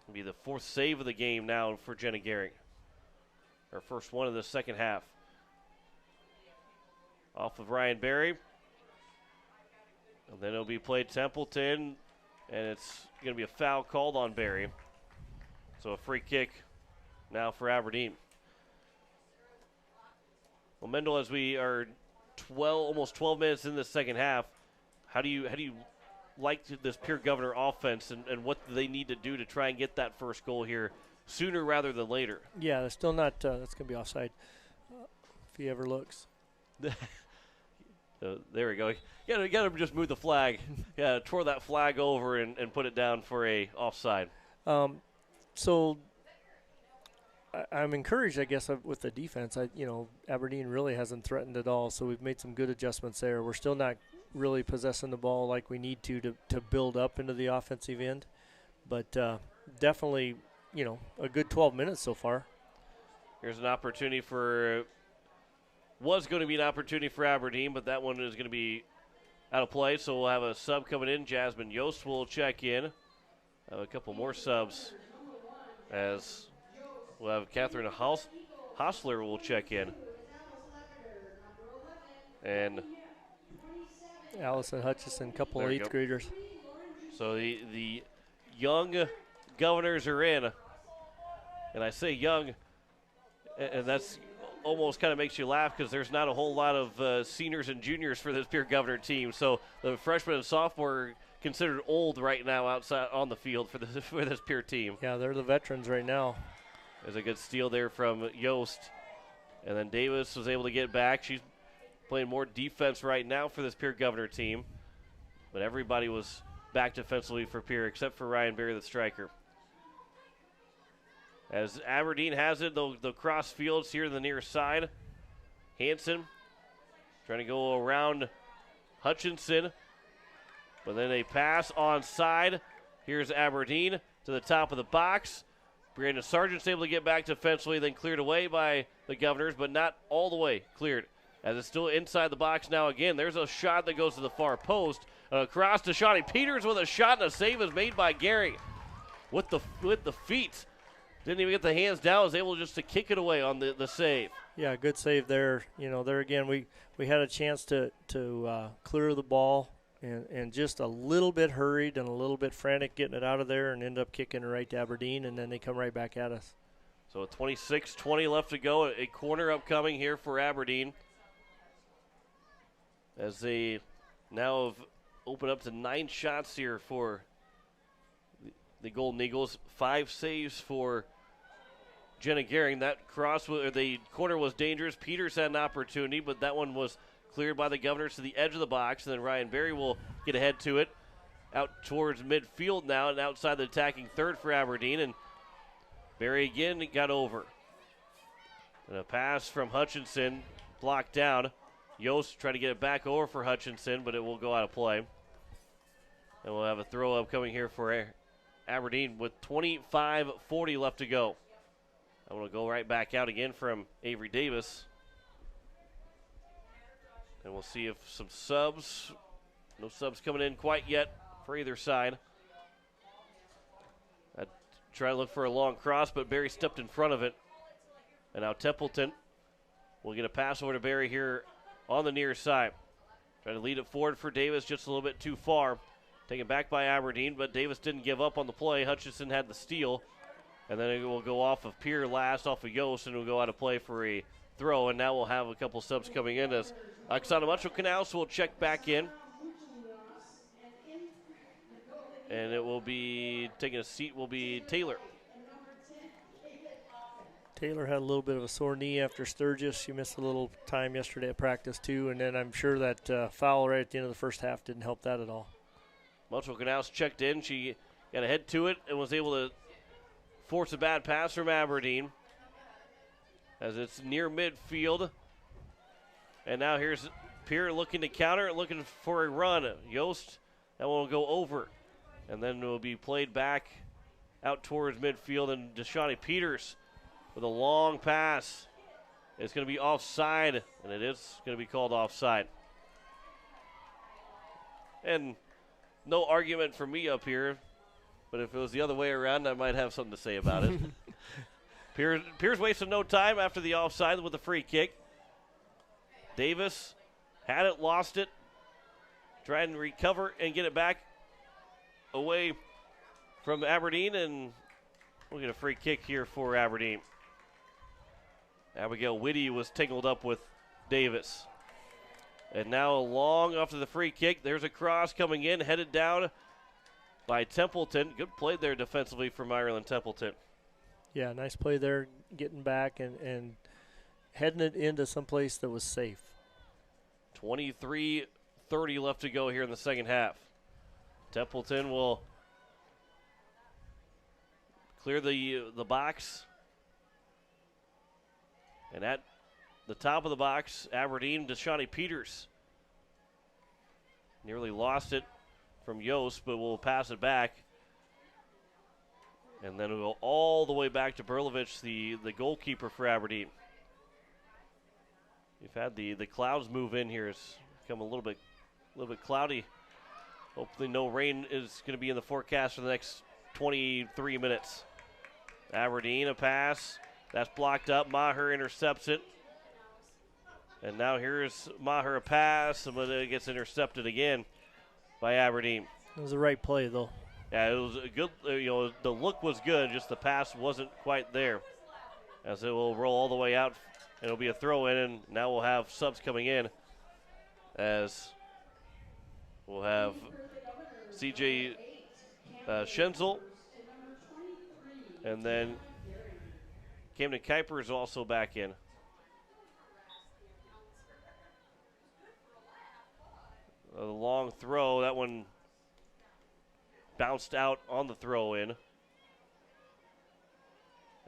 It'll be the 4th save of the game now for Jenna Gehring. Her first one of the second half. Off of Ryan Berry. And then it'll be played Templeton, and it's going to be a foul called on Berry. So a free kick now for Aberdeen. Well, Mendel, as we are almost 12 minutes in the second half, how do you like this Pierre Governor offense and what they need to do to try and get that first goal here sooner rather than later.
Yeah, they're still not. That's going to be offside if he ever looks.
There we go. You got to just move the flag. Yeah, twirl that flag over and put it down for a offside.
So I'm encouraged, I guess, with the defense. Aberdeen really hasn't threatened at all, so we've made some good adjustments there. We're still not really possessing the ball like we need to build up into the offensive end, but definitely, a good 12 minutes so far.
Here's an opportunity was going to be an opportunity for Aberdeen, but that one is going to be out of play, so we'll have a sub coming in. Jasmine Yost will check in. Have a couple more subs as we'll have Catherine Hostler will check in. And
Allison Hutchison, couple of 8th graders.
So the young Governors are in. And I say young, and that's almost kind of makes you laugh because there's not a whole lot of seniors and juniors for this Pierre Governor team. So the freshmen and sophomore are considered old right now outside on the field for this Pierre team.
Yeah, they're the veterans right now.
There's a good steal there from Yost. And then Davis was able to get back. She's playing more defense right now for this Pierre Governor team. But everybody was back defensively for Pierre except for Ryan Berry, the striker. As Aberdeen has it, the cross fields here to the near side. Hansen trying to go around Hutchinson. But then a pass onside. Here's Aberdeen to the top of the box. Brandon Sargent's able to get back defensively, then cleared away by the Governors, but not all the way cleared. As it's still inside the box now again. There's a shot that goes to the far post. Across to Shawnee Peters with a shot, and a save is made by Gary. With the feet. Didn't even get the hands down. Was able just to kick it away on the save.
Yeah, good save there. There again, we had a chance to clear the ball and just a little bit hurried and a little bit frantic getting it out of there and end up kicking it right to Aberdeen, and then they come right back at us.
So 26-20 left to go. A corner upcoming here for Aberdeen. As they now have opened up to 9 shots here for the Golden Eagles. 5 saves for Jenna Gehring. That the corner was dangerous. Peters had an opportunity, but that one was cleared by the Governors to the edge of the box. And then Ryan Berry will get ahead to it. Out towards midfield now and outside the attacking third for Aberdeen. And Berry again got over. And a pass from Hutchinson blocked down. Yost trying to get it back over for Hutchinson, but it will go out of play. And we'll have a throw up coming here for Aberdeen with 25:40 left to go. I'm going to go right back out again from Avery Davis. And we'll see if some subs, no subs coming in quite yet for either side. I try to look for a long cross, but Barry stepped in front of it. And now Templeton will get a pass over to Barry here on the near side. Trying to lead it forward for Davis, just a little bit too far. Taken back by Aberdeen, but Davis didn't give up on the play. Hutchinson had the steal. And then it will go off of Pierre last, off of Yost, and will go out of play for a throw. And now we'll have a couple subs coming in as Oksana Mucho-Canals will check back in. And it will be, taking a seat will be Taylor.
Taylor had a little bit of a sore knee after Sturgis. She missed a little time yesterday at practice too, and then I'm sure that foul right at the end of the first half didn't help that at all.
Mucho-Canals checked in. She got ahead to it and was able to force a bad pass from Aberdeen as it's near midfield. And now here's Pierre looking to counter, looking for a run. Yost, that one will go over. And then it will be played back out towards midfield, and Shawnee Peters with a long pass. It's going to be offside, and it is going to be called offside. And no argument for me up here, but if it was the other way around, I might have something to say about it. Pierce wasted no time after the offside with a free kick. Davis had it, lost it, tried to recover and get it back away from Aberdeen, and we'll get a free kick here for Aberdeen. Abigail Whitty was tangled up with Davis. And now long after the free kick, there's a cross coming in, headed down by Templeton. Good play there defensively from Ireland Templeton.
Yeah, nice play there, getting back and heading it into someplace that was safe.
23-30 left to go here in the second half. Templeton will clear the box. And at the top of the box, Aberdeen, Deshawnee Peters. Nearly lost it from Yost, but will pass it back. And then we'll go all the way back to Berlovich, the goalkeeper for Aberdeen. We've had the clouds move in here. It's become a little bit cloudy. Hopefully no rain is going to be in the forecast for the next 23 minutes. Aberdeen, a pass. That's blocked up. Maher intercepts it. And now here's Maher, a pass, but it gets intercepted again by Aberdeen.
It was the right play, though.
Yeah, it was a good, the look was good, just the pass wasn't quite there. As it will roll all the way out, and it'll be a throw in, and now we'll have subs coming in as we'll have CJ Schenzel, and then Camden Kuiper is also back in. A long throw, that one bounced out on the throw in.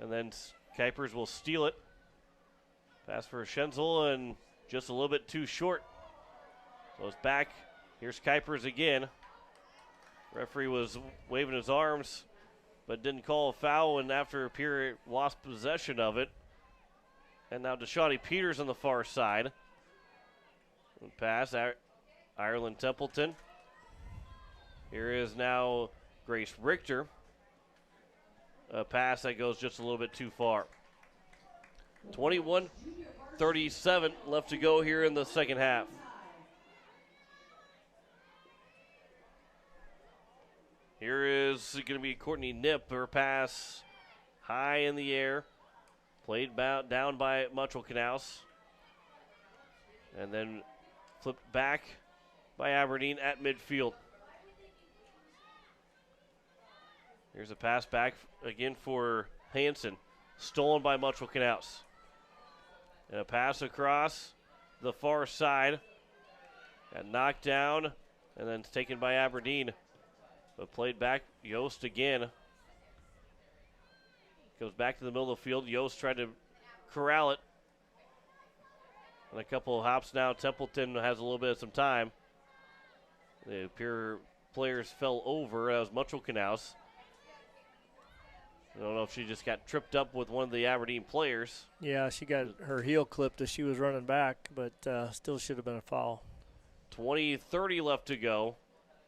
And then Kuipers will steal it. Pass for Schenzel and just a little bit too short. So it's back. Here's Kuipers again. Referee was waving his arms, but didn't call a foul, and after Pierre lost possession of it. And now Deshawnee Peters on the far side. And pass, Ireland Templeton. Here is now Grace Richter. A pass that goes just a little bit too far. 21-37 left to go here in the second half. Here is going to be Courtney Knipp. Her pass high in the air. Played down by Mutchell Knaus. And then flipped back by Aberdeen at midfield. Here's a pass back again for Hansen. Stolen by Mutchell Knaus. And a pass across the far side. Got knocked down and then taken by Aberdeen. But played back, Yost again. Goes back to the middle of the field. Yost tried to corral it. And a couple of hops now. Templeton has a little bit of some time. The Pierre players fell over. That was Mutchell Knaus. I don't know if she just got tripped up with one of the Aberdeen players.
Yeah, she got her heel clipped as she was running back, but still should have been a foul.
20-30 left to go.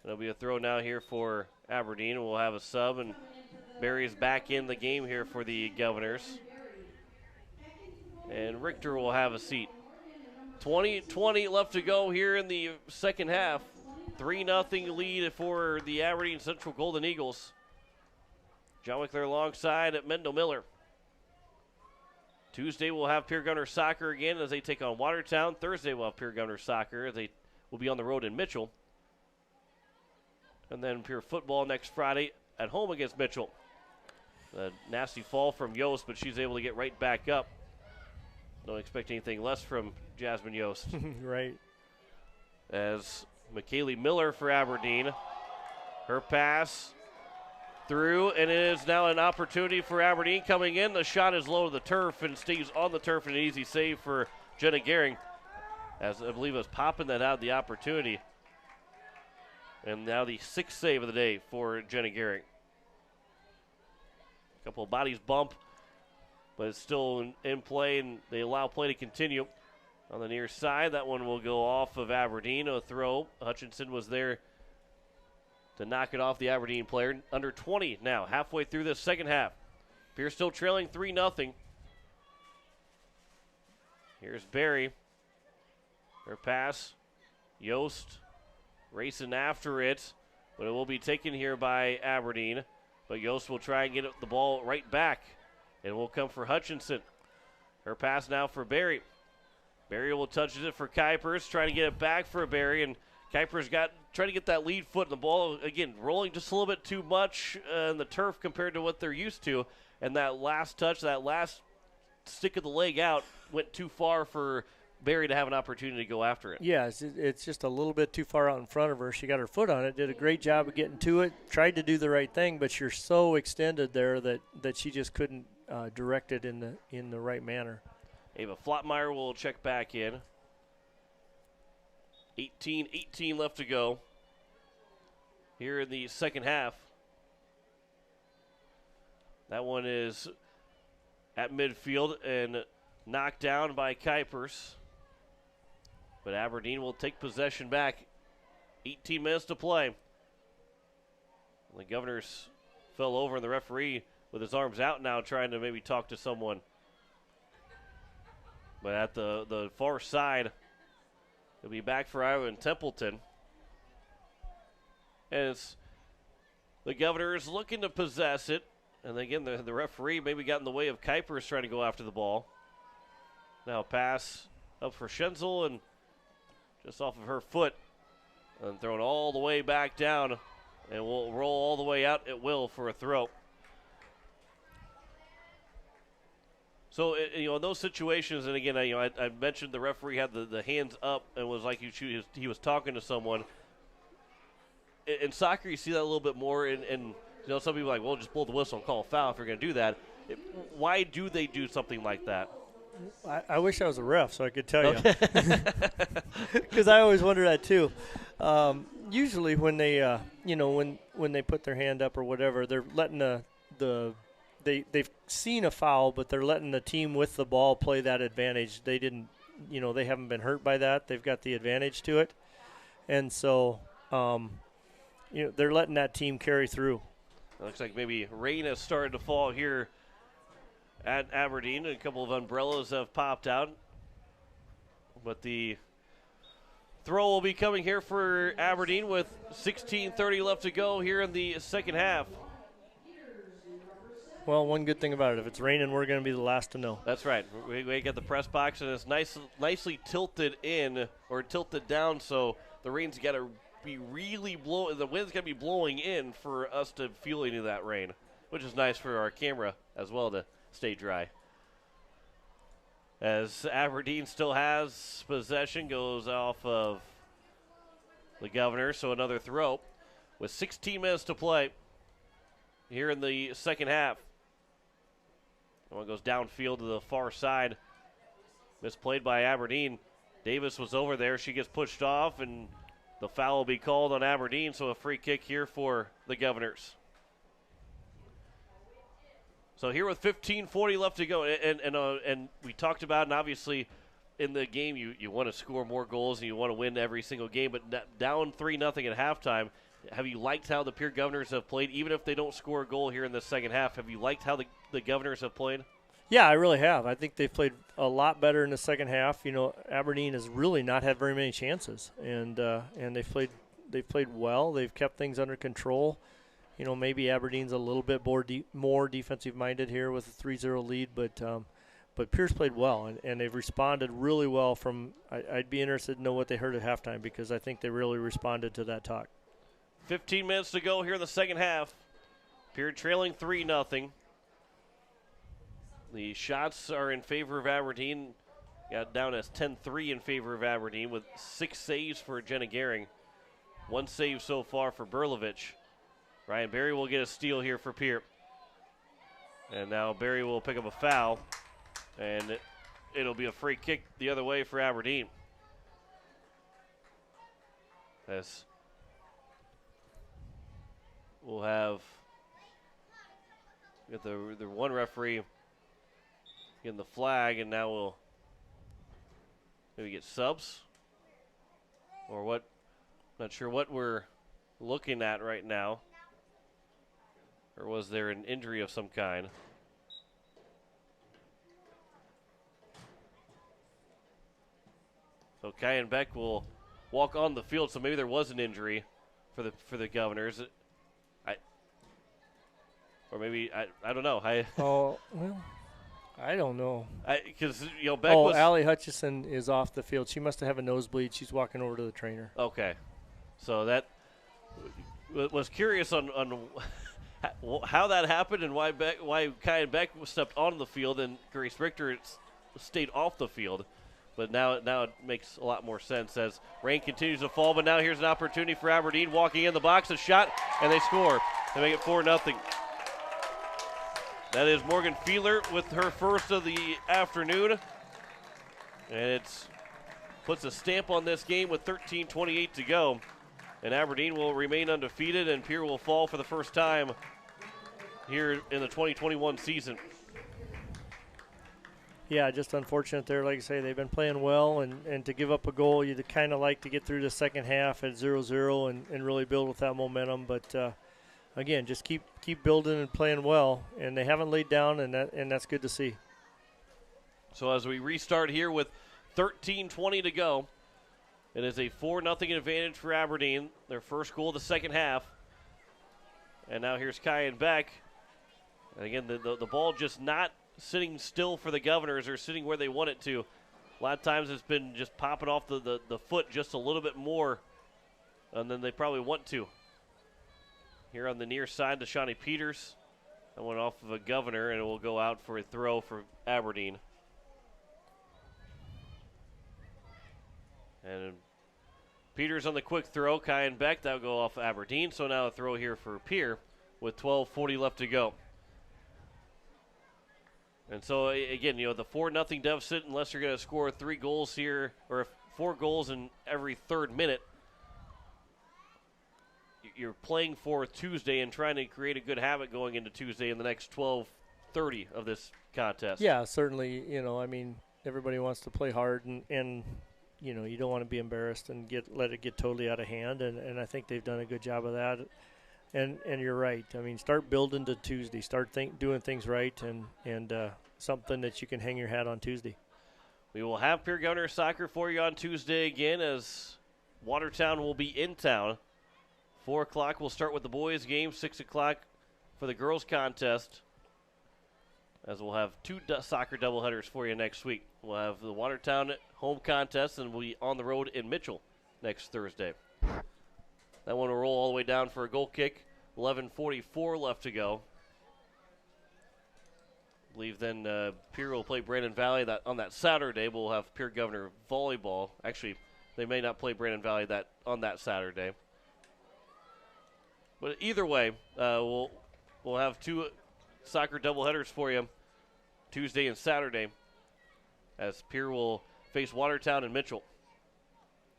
There'll be a throw now here for Aberdeen. We'll have a sub, and Barry's back in the game here for the Governors. And Richter will have a seat. 20-20 left to go here in the second half. 3-0 lead for the Aberdeen Central Golden Eagles. John Wickler alongside at Mendel Miller. Tuesday we'll have Pierre Gunner Soccer again as they take on Watertown. Thursday we'll have Pierre Gunner Soccer as they will be on the road in Mitchell. And then Pierre Football next Friday at home against Mitchell. A nasty fall from Yost, but she's able to get right back up. Don't expect anything less from Jasmine Yost.
Right.
As McKaylee Miller for Aberdeen. Her pass through, and it is now an opportunity for Aberdeen coming in. The shot is low to the turf and stays on the turf, and an easy save for Jenna Gehring. As I believe it was popping that out of the opportunity. And now the sixth save of the day for Jenna Gehring. A couple of bodies bump, but it's still in play, and they allow play to continue. On the near side, that one will go off of Aberdeen. A throw. Hutchinson was there to knock it off the Aberdeen player. Under 20 now, halfway through this second half. Pierce still trailing 3-0. Here's Barry. Her pass. Yost racing after it, but it will be taken here by Aberdeen. But Yost will try and get the ball right back, and will come for Hutchinson. Her pass now for Barry. Barry will touch it for Kuipers, trying to get it back for Barry, and Kuipers trying to get that lead foot in the ball. Again, rolling just a little bit too much in the turf compared to what they're used to, and that last touch, that last stick of the leg out went too far for Barry to have an opportunity to go after it.
Yeah, it's just a little bit too far out in front of her. She got her foot on it, did a great job of getting to it, tried to do the right thing, but you're so extended there that she just couldn't direct it in the right manner.
Ava Flottmeyer will check back in. 18 left to go here in the second half. That one is at midfield and knocked down by Kuipers. But Aberdeen will take possession back. 18 minutes to play. The Governors fell over, and the referee with his arms out now trying to maybe talk to someone. But at the far side, it'll be back for Iowa and Templeton. And it's the Governors looking to possess it. And again, the referee maybe got in the way of Kuipers trying to go after the ball. Now pass up for Schenzel, and just off of her foot, and thrown all the way back down, and will roll all the way out at will for a throw. So, in those situations, and again, I mentioned the referee had the hands up and was like he was talking to someone. In soccer, you see that a little bit more, and some people are like, well, just blow the whistle and call a foul if you're going to do that. Why do they do something like that?
I wish I was a ref so I could tell you. Because I always wonder that too. Usually when they, when they put their hand up or whatever, they're letting they've seen a foul, but they're letting the team with the ball play that advantage. They didn't, they haven't been hurt by that. They've got the advantage to it. And so, they're letting that team carry through.
It looks like maybe rain has started to fall here at Aberdeen. A couple of umbrellas have popped out. But the throw will be coming here for Aberdeen with 16:30 left to go here in the second half.
Well, one good thing about it, if it's raining, we're going to be the last to know.
That's right. We get the press box, and it's nicely tilted in or tilted down, so the rain's got to be really the wind's got to be blowing in for us to feel any of that rain, which is nice for our camera as well to stay dry. As Aberdeen still has possession, goes off of the Governor, so another throw with 16 minutes to play here in the second half. One goes downfield to the far side. Misplayed by Aberdeen. Davis was over there. She gets pushed off, and the foul will be called on Aberdeen, so a free kick here for the Governors. So here with 15:40 left to go, and we talked about, and obviously in the game you want to score more goals and you want to win every single game, but down 3-0 at halftime. Have you liked how the Pierre Governors have played, even if they don't score a goal here in the second half? Have you liked how the Governors have played?
Yeah, I really have. I think they've played a lot better in the second half. Aberdeen has really not had very many chances, and they've played well. They've kept things under control. Maybe Aberdeen's a little bit more defensive minded here with a 3-0 lead, but Pierce played well, and they've responded really well. I'd be interested to know what they heard at halftime, because I think they really responded to that talk.
15 minutes to go here in the second half. Pierre trailing 3-0. The shots are in favor of Aberdeen. Got down as 10-3 in favor of Aberdeen with 6 saves for Jenna Gehring. 1 save so far for Berlovich. Ryan Berry will get a steal here for Pierre. And now Berry will pick up a foul. And it'll be a free kick the other way for Aberdeen. As we'll have the one referee getting the flag, and now we'll maybe get subs or what. Not sure what we're looking at right now. Or was there an injury of some kind? So Kyan Beck will walk on the field, so maybe there was an injury for the Governors. Or maybe I don't know.
I don't know.
Because, Beck was...
Allie Hutchison is off the field. She must have a nosebleed. She's walking over to the trainer.
Okay. So that was curious on how that happened and why Kyan Beck stepped onto the field and Grace Richter stayed off the field. But now it makes a lot more sense as rain continues to fall. But now here's an opportunity for Aberdeen walking in the box, a shot, and they score. They make it 4-0. That is Morgan Feeler with her first of the afternoon. And it puts a stamp on this game with 13:28 to go. And Aberdeen will remain undefeated, and Pierre will fall for the first time here in the 2021 season.
Yeah, just unfortunate there. Like I say, they've been playing well, and to give up a goal, you'd kind of like to get through the second half at 0-0 and really build with that momentum. But, again, just keep building and playing well, and they haven't laid down, and that's good to see.
So as we restart here with 13:20 to go, it is a 4-0 advantage for Aberdeen, their first goal of the second half. And now here's Kyan Beck. And again, the ball just not sitting still for the Governors or sitting where they want it to. A lot of times it's been just popping off the foot just a little bit more than they probably want to. Here on the near side, Shawnee Peters. That went off of a Governor, and it will go out for a throw for Aberdeen. And Peters on the quick throw. Kyan Beck, that will go off Aberdeen. So now a throw here for Pierre with 12:40 left to go. And so, again, the 4-0 deficit, unless you're going to score 3 goals here, or 4 goals in every third minute, you're playing for Tuesday and trying to create a good habit going into Tuesday in the next 12:30 of this contest.
Yeah, certainly. Everybody wants to play hard, and you don't want to be embarrassed and let it get totally out of hand, and I think they've done a good job of that. And you're right. Start building to Tuesday. Start doing things right, and something that you can hang your hat on Tuesday.
We will have Pierre Governor soccer for you on Tuesday again as Watertown will be in town. 4 o'clock we'll start with the boys' game. 6 o'clock for the girls' contest. As we'll have 2 soccer doubleheaders for you next week. We'll have the Watertown home contest, and we'll be on the road in Mitchell next Thursday. That one will roll all the way down for a goal kick. 11:44 left to go. I believe then Pierre will play Brandon Valley on that Saturday. We'll have Pierre Governor volleyball. Actually, they may not play Brandon Valley on that Saturday. But either way, we'll have 2 soccer doubleheaders for you Tuesday and Saturday as Pierre will face Watertown and Mitchell.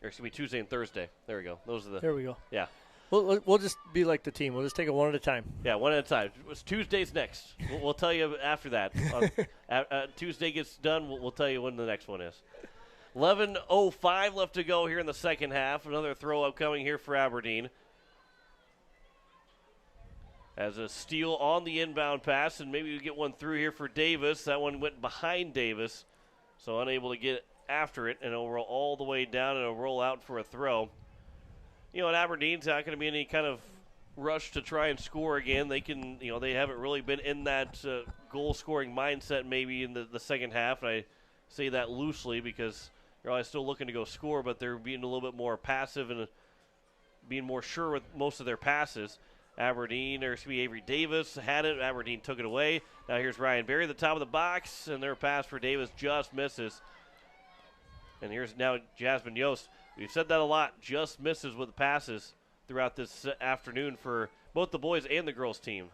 Or excuse me, Tuesday and Thursday. There we go.
There we go.
Yeah.
We'll just be like the team. We'll just take it one at a time.
Yeah, one at a time. It's Tuesday's next. We'll tell you after that. Tuesday gets done, we'll tell you when the next one is. 11:05 left to go here in the second half. Another throw upcoming here for Aberdeen. As a steal on the inbound pass, and maybe we get one through here for Davis. That one went behind Davis, so unable to get after it, and it'll roll all the way down, and it'll roll out for a throw. And Aberdeen's not going to be any kind of rush to try and score again. They can, they haven't really been in that goal-scoring mindset maybe in the second half, and I say that loosely because they're always still looking to go score, but they're being a little bit more passive and being more sure with most of their passes. Avery Davis had it. Aberdeen took it away. Now here's Ryan Berry at the top of the box, and their pass for Davis just misses. And here's now Jasmine Yost. We've said that a lot. Just misses with the passes throughout this afternoon for both the boys and the girls team.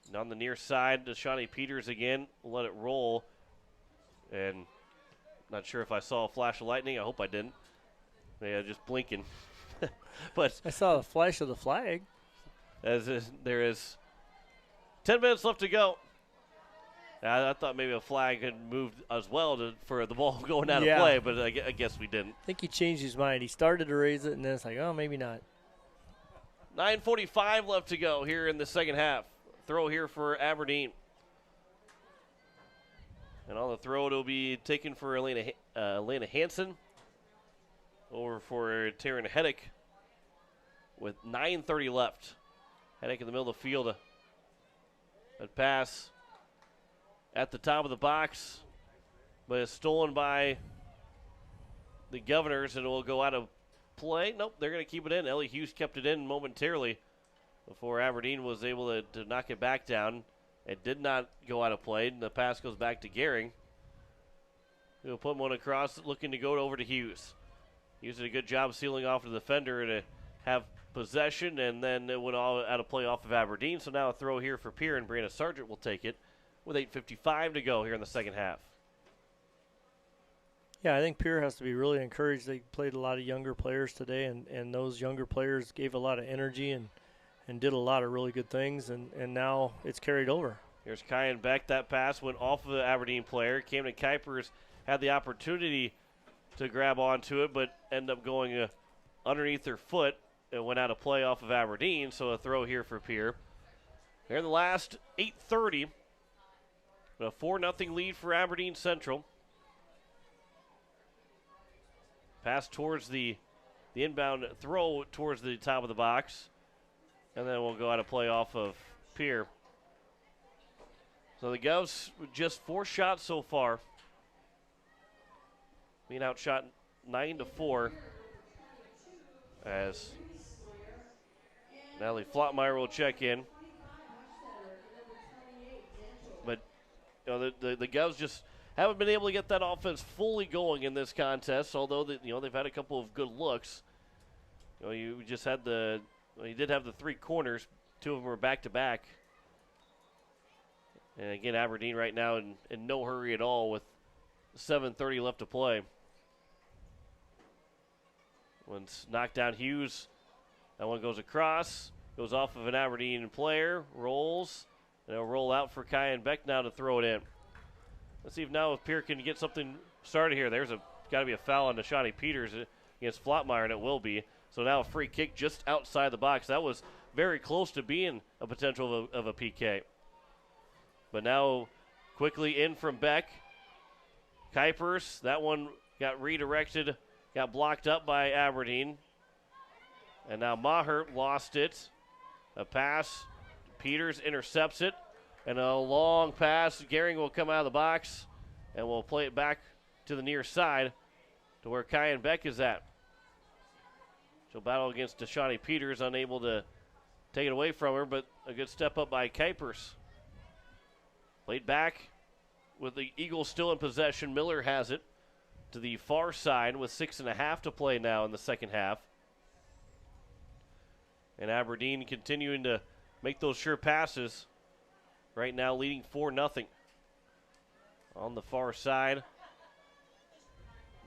And on the near side, Shawnee Peters again. Let it roll. And not sure if I saw a flash of lightning. I hope I didn't. Yeah, just blinking. But
I saw the flash of the flag.
There is 10 minutes left to go. I thought maybe a flag had moved as well for the ball going out of play, but I guess we didn't.
I think he changed his mind. He started to raise it, and then it's like, oh, maybe not.
9:45 left to go here in the second half. Throw here for Aberdeen. And on the throw, it'll be taken for Elena Hansen. Over for Taryn Heddick with 9:30 left. Heddick in the middle of the field. A pass at the top of the box, but it's stolen by the Governors, and it will go out of play. Nope, they're going to keep it in. Ellie Hughes kept it in momentarily before Aberdeen was able to knock it back down. It did not go out of play, and the pass goes back to Gehring. He'll put one across, looking to go over to Hughes. Hughes did a good job sealing off the defender to have possession, and then it went all out of play off of Aberdeen. So now a throw here for Pierre, and Brianna Sargent will take it with 8:55 to go here in the second half.
Yeah, I think Pierre has to be really encouraged. They played a lot of younger players today, and those younger players gave a lot of energy and did a lot of really good things, and now it's carried over.
Here's Kyan Beck. That pass went off of the Aberdeen player. Camden Kuipers had the opportunity to grab onto it, but ended up going underneath their foot. It went out of play off of Aberdeen, so a throw here for Pierre. Here in the last 8:30, a 4-0 lead for Aberdeen Central. Pass towards the inbound throw towards the top of the box, and then we'll go out of play off of Pierre. So the Govs with just 4 shots so far, being outshot 9-4, as Natalie Flottmeyer will check in. But the Govs just haven't been able to get that offense fully going in this contest, although they've had a couple of good looks. You just had you did have the 3 corners. 2 of them were back-to-back. And again, Aberdeen right now in no hurry at all with 7:30 left to play. Once knocked down Hughes, that one goes across, goes off of an Aberdeen player, rolls, and it'll roll out for Kyan Beck now to throw it in. Let's see if Pierre can get something started here. There's got to be a foul on Deshani Peters against Flottmeyer, and it will be. So now a free kick just outside the box. That was very close to being a potential of a PK. But now quickly in from Beck. Kuipers, that one got redirected, got blocked up by Aberdeen. And now Maher lost it. A pass. Peters intercepts it. And a long pass. Gehring will come out of the box, and we'll play it back to the near side to where Kyan Beck is at. She'll battle against Deshani Peters, unable to take it away from her, but a good step up by Kuipers. Played back with the Eagles still in possession. Miller has it to the far side with 6.5 to play now in the second half. And Aberdeen continuing to make those sure passes. Right now leading 4-0 on the far side.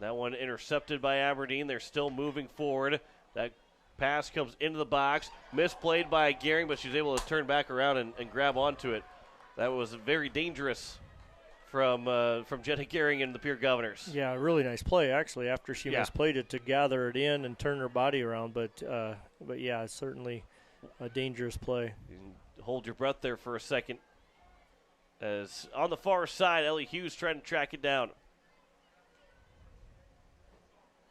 That one intercepted by Aberdeen. They're still moving forward. That pass comes into the box. Misplayed by Gehring, but she's able to turn back around and grab onto it. That was very dangerous from Jenna Gehring and the Pierre Governors.
Yeah, really nice play, actually, after she misplayed it to gather it in and turn her body around. But yeah, it's certainly a dangerous play.
You can hold your breath there for a second. As on the far side, Ellie Hughes trying to track it down.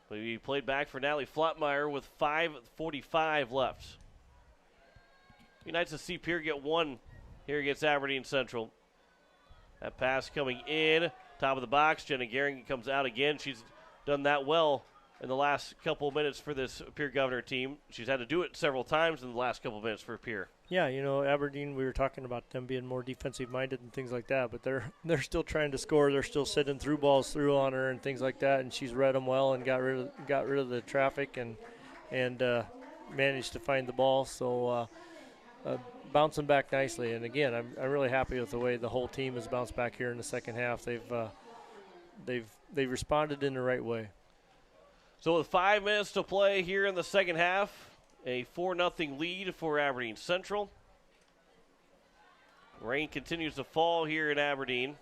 But he played back for Natalie Flottmeyer with 5:45 left. Be nice to see Pierre get one here against Aberdeen Central. That pass coming in, top of the box. Jenna Gehring comes out again. She's done that well in the last couple of minutes for this Pierre Governor team. She's had to do it several times in the last couple of minutes for Pierre.
Yeah, Aberdeen, we were talking about them being more defensive-minded and things like that, but they're still trying to score. They're still sending through balls through on her and things like that, and she's read them well and got rid of the traffic and managed to find the ball. So bouncing back nicely. And again, I'm really happy with the way the whole team has bounced back here in the second half. They've responded in the right way.
So with 5 minutes to play here in the second half, a 4-0 lead for Aberdeen Central. Rain continues to fall here in Aberdeen.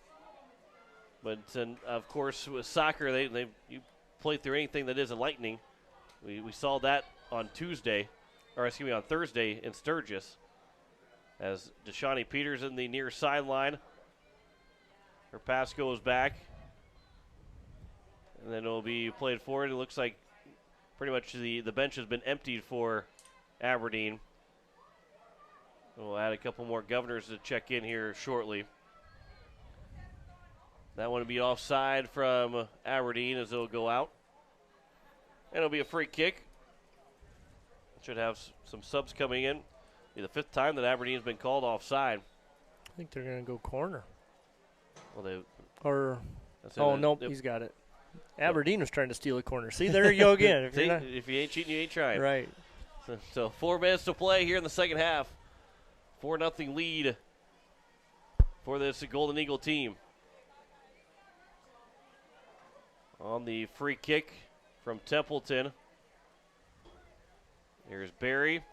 But, of course, with soccer, you play through anything that isn't lightning. We saw that on Thursday in Sturgis. As Deshani Peters in the near sideline. Her pass goes back. And then it will be played forward. It looks like pretty much the bench has been emptied for Aberdeen. We'll add a couple more Governors to check in here shortly. That one will be offside from Aberdeen as it'll go out. And it'll be a free kick. Should have some subs coming in. Be the 5th time that Aberdeen's been called offside.
I think they're going to go corner.
Well,
nope, he's got it. Aberdeen was trying to steal a corner. See, there you go again.
If you ain't cheating, you ain't trying.
Right.
So 4 minutes to play here in the second half. 4-0 lead for this Golden Eagle team. On the free kick from Templeton. Here's Barry.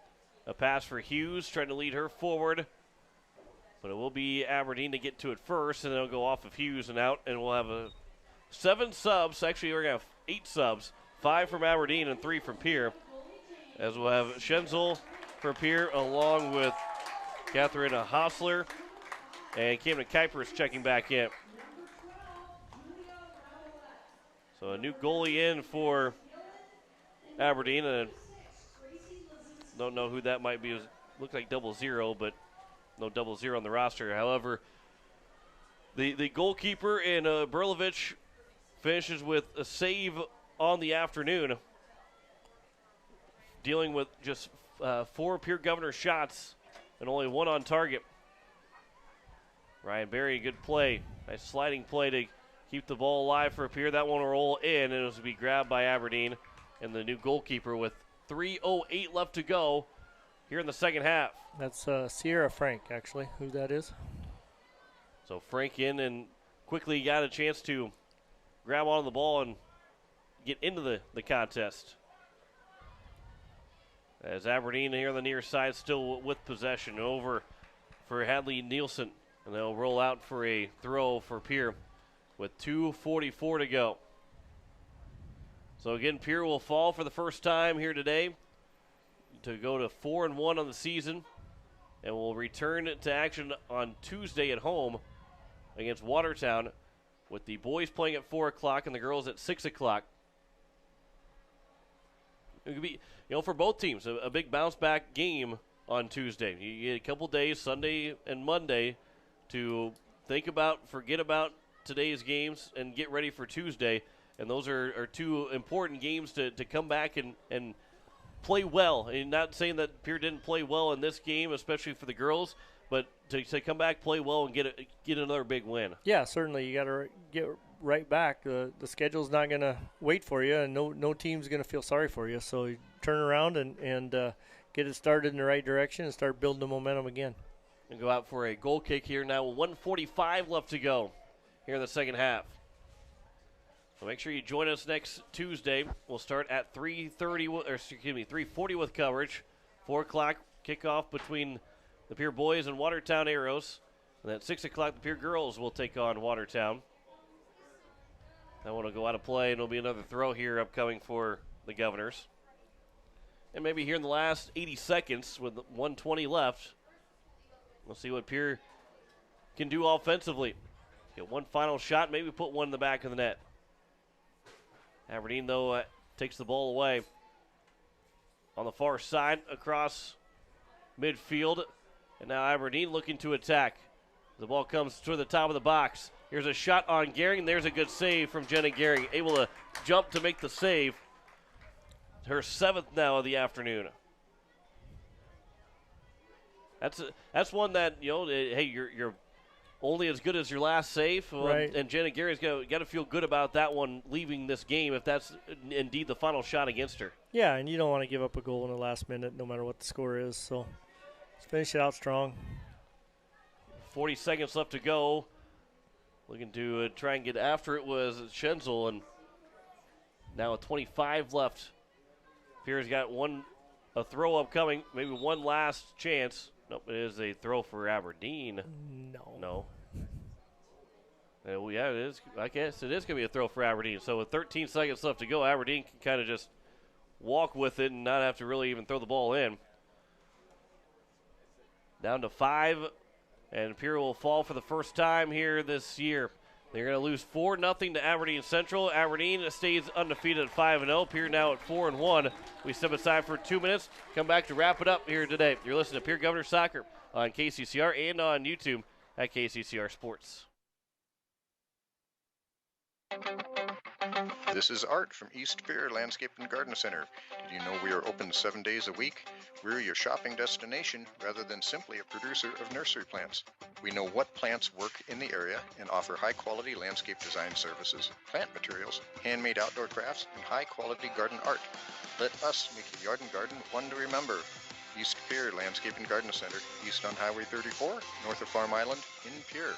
A pass for Hughes, trying to lead her forward. But it will be Aberdeen to get to it first, and it'll go off of Hughes and out, and we'll have 7 subs. Actually, we're going to have 8 subs. 5 from Aberdeen and 3 from Pierre. As we'll have Schenzel for Pierre, along with Catherine Hostler, and Camden Kuipers checking back in. So a new goalie in for Aberdeen, and don't know who that might be. It looks like 00, but no 00 on the roster. However, the goalkeeper in Berlovich finishes with a save on the afternoon, dealing with just 4 Pierre Governor shots and only 1 on target. Ryan Berry, good play. Nice sliding play to keep the ball alive for Pierre. That one will roll in, and it was to be grabbed by Aberdeen and the new goalkeeper with 3:08 left to go here in the second half.
That's Sierra Frank, actually, who that is.
So Frank in and quickly got a chance to grab onto the ball and get into the contest. As Aberdeen here on the near side still with possession. Over for Hadley Nielsen. And they'll roll out for a throw for Pierre with 2:44 to go. So again, Pierre will fall for the first time here today to go to 4-1 on the season, and will return to action on Tuesday at home against Watertown, with the boys playing at 4 o'clock and the girls at 6 o'clock. It could be, for both teams, a big bounce back game on Tuesday. You get a couple days, Sunday and Monday, to think about, forget about today's games and get ready for Tuesday. And those are 2 important games to come back and play well. And not saying that Pierre didn't play well in this game, especially for the girls, but to come back, play well, and get another big win.
Yeah, certainly. You got to get right back. The schedule's not going to wait for you, and no team's going to feel sorry for you. So you turn around and get it started in the right direction and start building the momentum again.
And go out for a goal kick here now. 1:45 left to go here in the second half. So make sure you join us next Tuesday. We'll start at 3:40 with coverage. 4 o'clock kickoff between the Pierre boys and Watertown Arrows. And at 6 o'clock, the Pierre girls will take on Watertown. That one will go out of play, and there'll be another throw here upcoming for the Governors. And maybe here in the last 80 seconds with 1:20 left, we'll see what Pierre can do offensively. Get one final shot, maybe put one in the back of the net. Aberdeen, though, takes the ball away on the far side across midfield. And now Aberdeen looking to attack. The ball comes to the top of the box. Here's a shot on Gehring. There's a good save from Jenna Gehring. Able to jump to make the save. Her 7th now of the afternoon. That's one that, hey, you're only as good as your last save.
Right.
And Jenna Gary's got to feel good about that one leaving this game if that's indeed the final shot against her.
Yeah, and you don't want to give up a goal in the last minute no matter what the score is. So let's finish it out strong.
40 seconds left to go. Looking to try and get after it was Schenzel, and now with 25 left. Pierre's got a throw up coming, maybe one last chance. Nope, it is a throw for Aberdeen. No. Yeah, it is. I guess it is going to be a throw for Aberdeen. So with 13 seconds left to go, Aberdeen can kind of just walk with it and not have to really even throw the ball in. Down to 5, and Pierre will fall for the first time here this year. They're going to lose 4-0 to Aberdeen Central. Aberdeen stays undefeated at 5-0. Pierre now at 4-1. We step aside for 2 minutes. Come back to wrap it up here today. You're listening to Pierre Governor Soccer on KCCR and on YouTube at KCCR Sports.
This is Art from East Pierre Landscape and Garden Center. Did you know we are open 7 days a week? We're your shopping destination rather than simply a producer of nursery plants. We know what plants work in the area and offer high-quality landscape design services, plant materials, handmade outdoor crafts, and high-quality garden art. Let us make your yard and garden one to remember. East Pierre Landscape and Garden Center, east on Highway 34, north of Farm Island, in Pierre.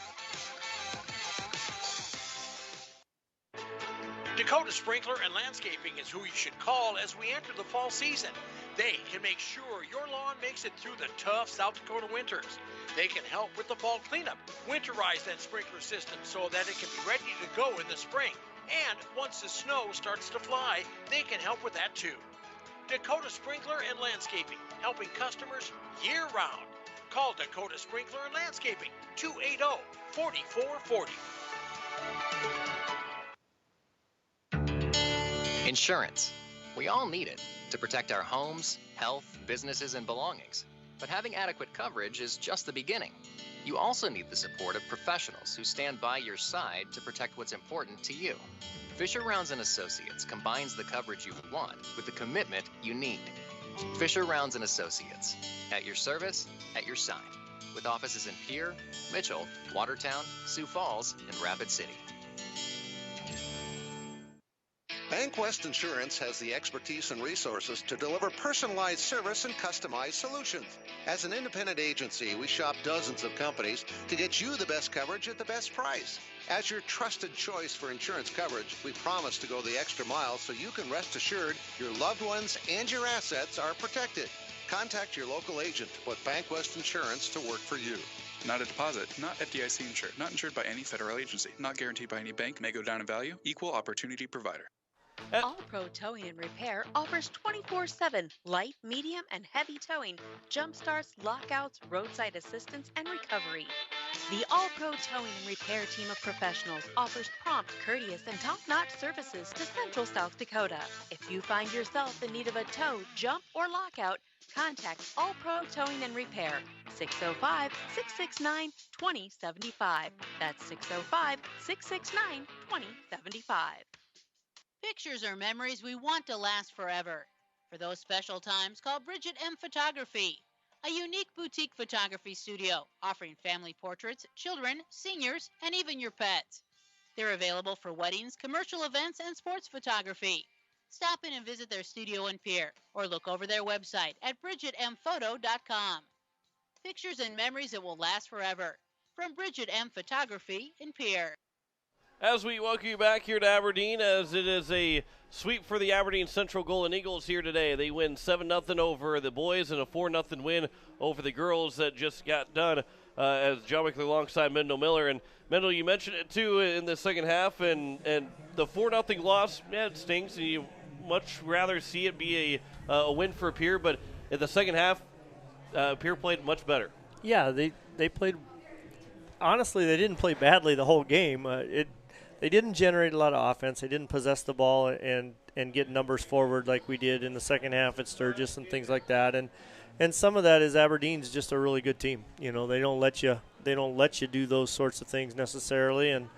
Dakota Sprinkler and Landscaping is who you should call as we enter the fall season. They can make sure your lawn makes it through the tough South Dakota winters. They can help with the fall cleanup, winterize that sprinkler system so that it can be ready to go in the spring. And once the snow starts to fly, they can help with that too. Dakota Sprinkler and Landscaping, helping customers year-round. Call Dakota Sprinkler and Landscaping, 280-4440.
Insurance. We all need it to protect our homes, health, businesses, and belongings. But having adequate coverage is just the beginning. You also need the support of professionals who stand by your side to protect what's important to you. Fisher Rounds & Associates combines the coverage you want with the commitment you need. Fisher Rounds & Associates, at your service, at your side, with offices in Pierre, Mitchell, Watertown, Sioux Falls, and Rapid City.
BankWest Insurance has the expertise and resources to deliver personalized service and customized solutions. As an independent agency, we shop dozens of companies to get you the best coverage at the best price. As your trusted choice for insurance coverage, we promise to go the extra mile so you can rest assured your loved ones and your assets are protected. Contact your local agent to put BankWest Insurance to work for you.
Not a deposit, not FDIC insured, not insured by any federal agency, not guaranteed by any bank, may go down in value, equal opportunity provider.
All Pro Towing and Repair offers 24/7 light, medium, and heavy towing, jump starts, lockouts, roadside assistance, and recovery. The All Pro Towing and Repair team of professionals offers prompt, courteous, and top-notch services to Central South Dakota. If you find yourself in need of a tow, jump, or lockout, contact All Pro Towing and Repair, 605-669-2075. That's 605-669-2075.
Pictures are memories we want to last forever. For those special times, call Bridget M. Photography, a unique boutique photography studio offering family portraits, children, seniors, and even your pets. They're available for weddings, commercial events, and sports photography. Stop in and visit their studio in Pierre, or look over their website at bridgetmphoto.com. Pictures and memories that will last forever. From Bridget M. Photography in Pierre.
As we welcome you back here to Aberdeen, as it is a sweep for the Aberdeen Central Golden Eagles here today. They win 7-0 over the boys and a 4-0 win over the girls that just got done as John Wickler alongside Mendel Miller. And Mendel, you mentioned it too in the second half, and the 4-0 loss, yeah, it stings, and you much rather see it be a win for Pierre, but in the second half, Pierre played much better.
Yeah, they played – honestly, they didn't play badly the whole game. They didn't generate a lot of offense. They didn't possess the ball and get numbers forward like we did in the second half at Sturgis and things like that. And some of that is Aberdeen's just a really good team. You know, they don't let you do those sorts of things necessarily, and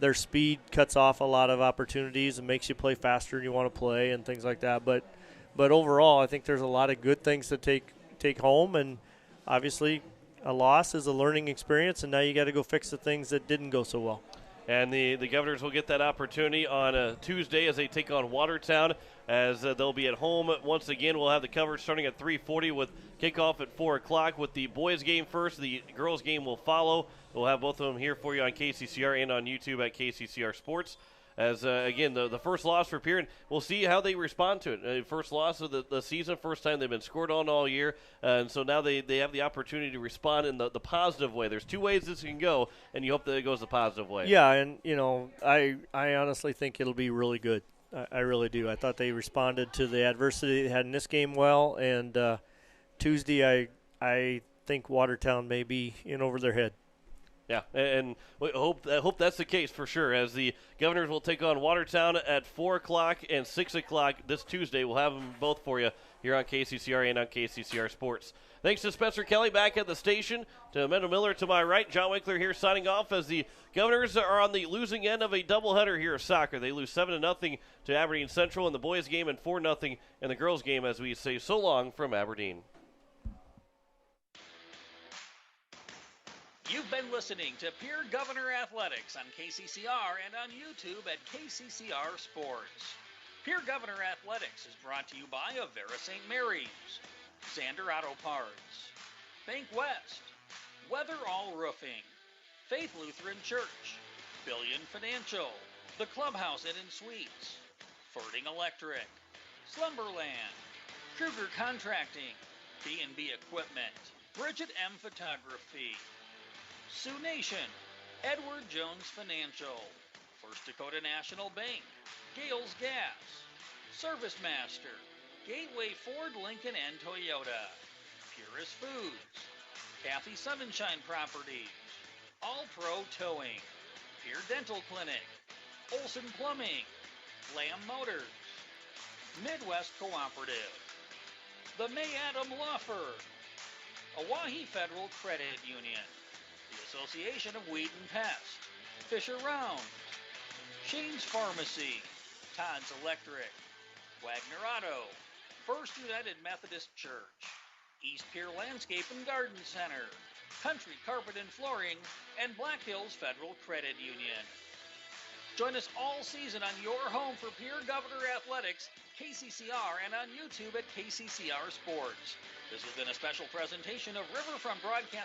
their speed cuts off a lot of opportunities and makes you play faster than you want to play and things like that. But overall, I think there's a lot of good things to take home, and obviously a loss is a learning experience, and now you got to go fix the things that didn't go so well.
And the Governors will get that opportunity on a Tuesday as they take on Watertown, as they'll be at home once again. We'll have the coverage starting at 3:40 with kickoff at 4 o'clock with the boys game first. The girls game will follow. We'll have both of them here for you on KCCR and on YouTube at KCCR Sports. As, again, the first loss for Pierre, and we'll see how they respond to it. First loss of the season, first time they've been scored on all year, and so now they have the opportunity to respond in the positive way. There's two ways this can go, and you hope that it goes the positive way.
Yeah, and, you know, I honestly think it'll be really good. I really do. I thought they responded to the adversity they had in this game well, and Tuesday I think Watertown may be in over their head.
Yeah, and we hope that's the case for sure, as the Governors will take on Watertown at 4 o'clock and 6 o'clock this Tuesday. We'll have them both for you here on KCCR and on KCCR Sports. Thanks to Spencer Kelly back at the station, to Mendo Miller to my right. John Winkler here signing off as the Governors are on the losing end of a doubleheader here of soccer. They lose 7-0 to Aberdeen Central in the boys' game and 4-0 in the girls' game as we say so long from Aberdeen.
You've been listening to Pierre Governor Athletics on KCCR and on YouTube at KCCR Sports. Pierre Governor Athletics is brought to you by Avera St. Mary's, Sander Auto Parts, Bank West, Weatherall Roofing, Faith Lutheran Church, Billion Financial, The Clubhouse Inn and Suites, Fording Electric, Slumberland, Kruger Contracting, B&B Equipment, Bridget M. Photography, Sioux Nation, Edward Jones Financial, First Dakota National Bank, Gales Gas, Service Master, Gateway Ford, Lincoln, and Toyota, Purist Foods, Kathy Sunshine Properties, All Pro Towing, Pierre Dental Clinic, Olson Plumbing, Lamb Motors, Midwest Cooperative, the May Adam Law Firm, Oahe Federal Credit Union, the Association of Weed and Pest, Fisher Rounds, Shane's Pharmacy, Todd's Electric, Wagner Auto, First United Methodist Church, East Pier Landscape and Garden Center, Country Carpet and Flooring, and Black Hills Federal Credit Union. Join us all season on your home for Pierre Governor Athletics, KCCR, and on YouTube at KCCR Sports. This has been a special presentation of Riverfront Broadcasting.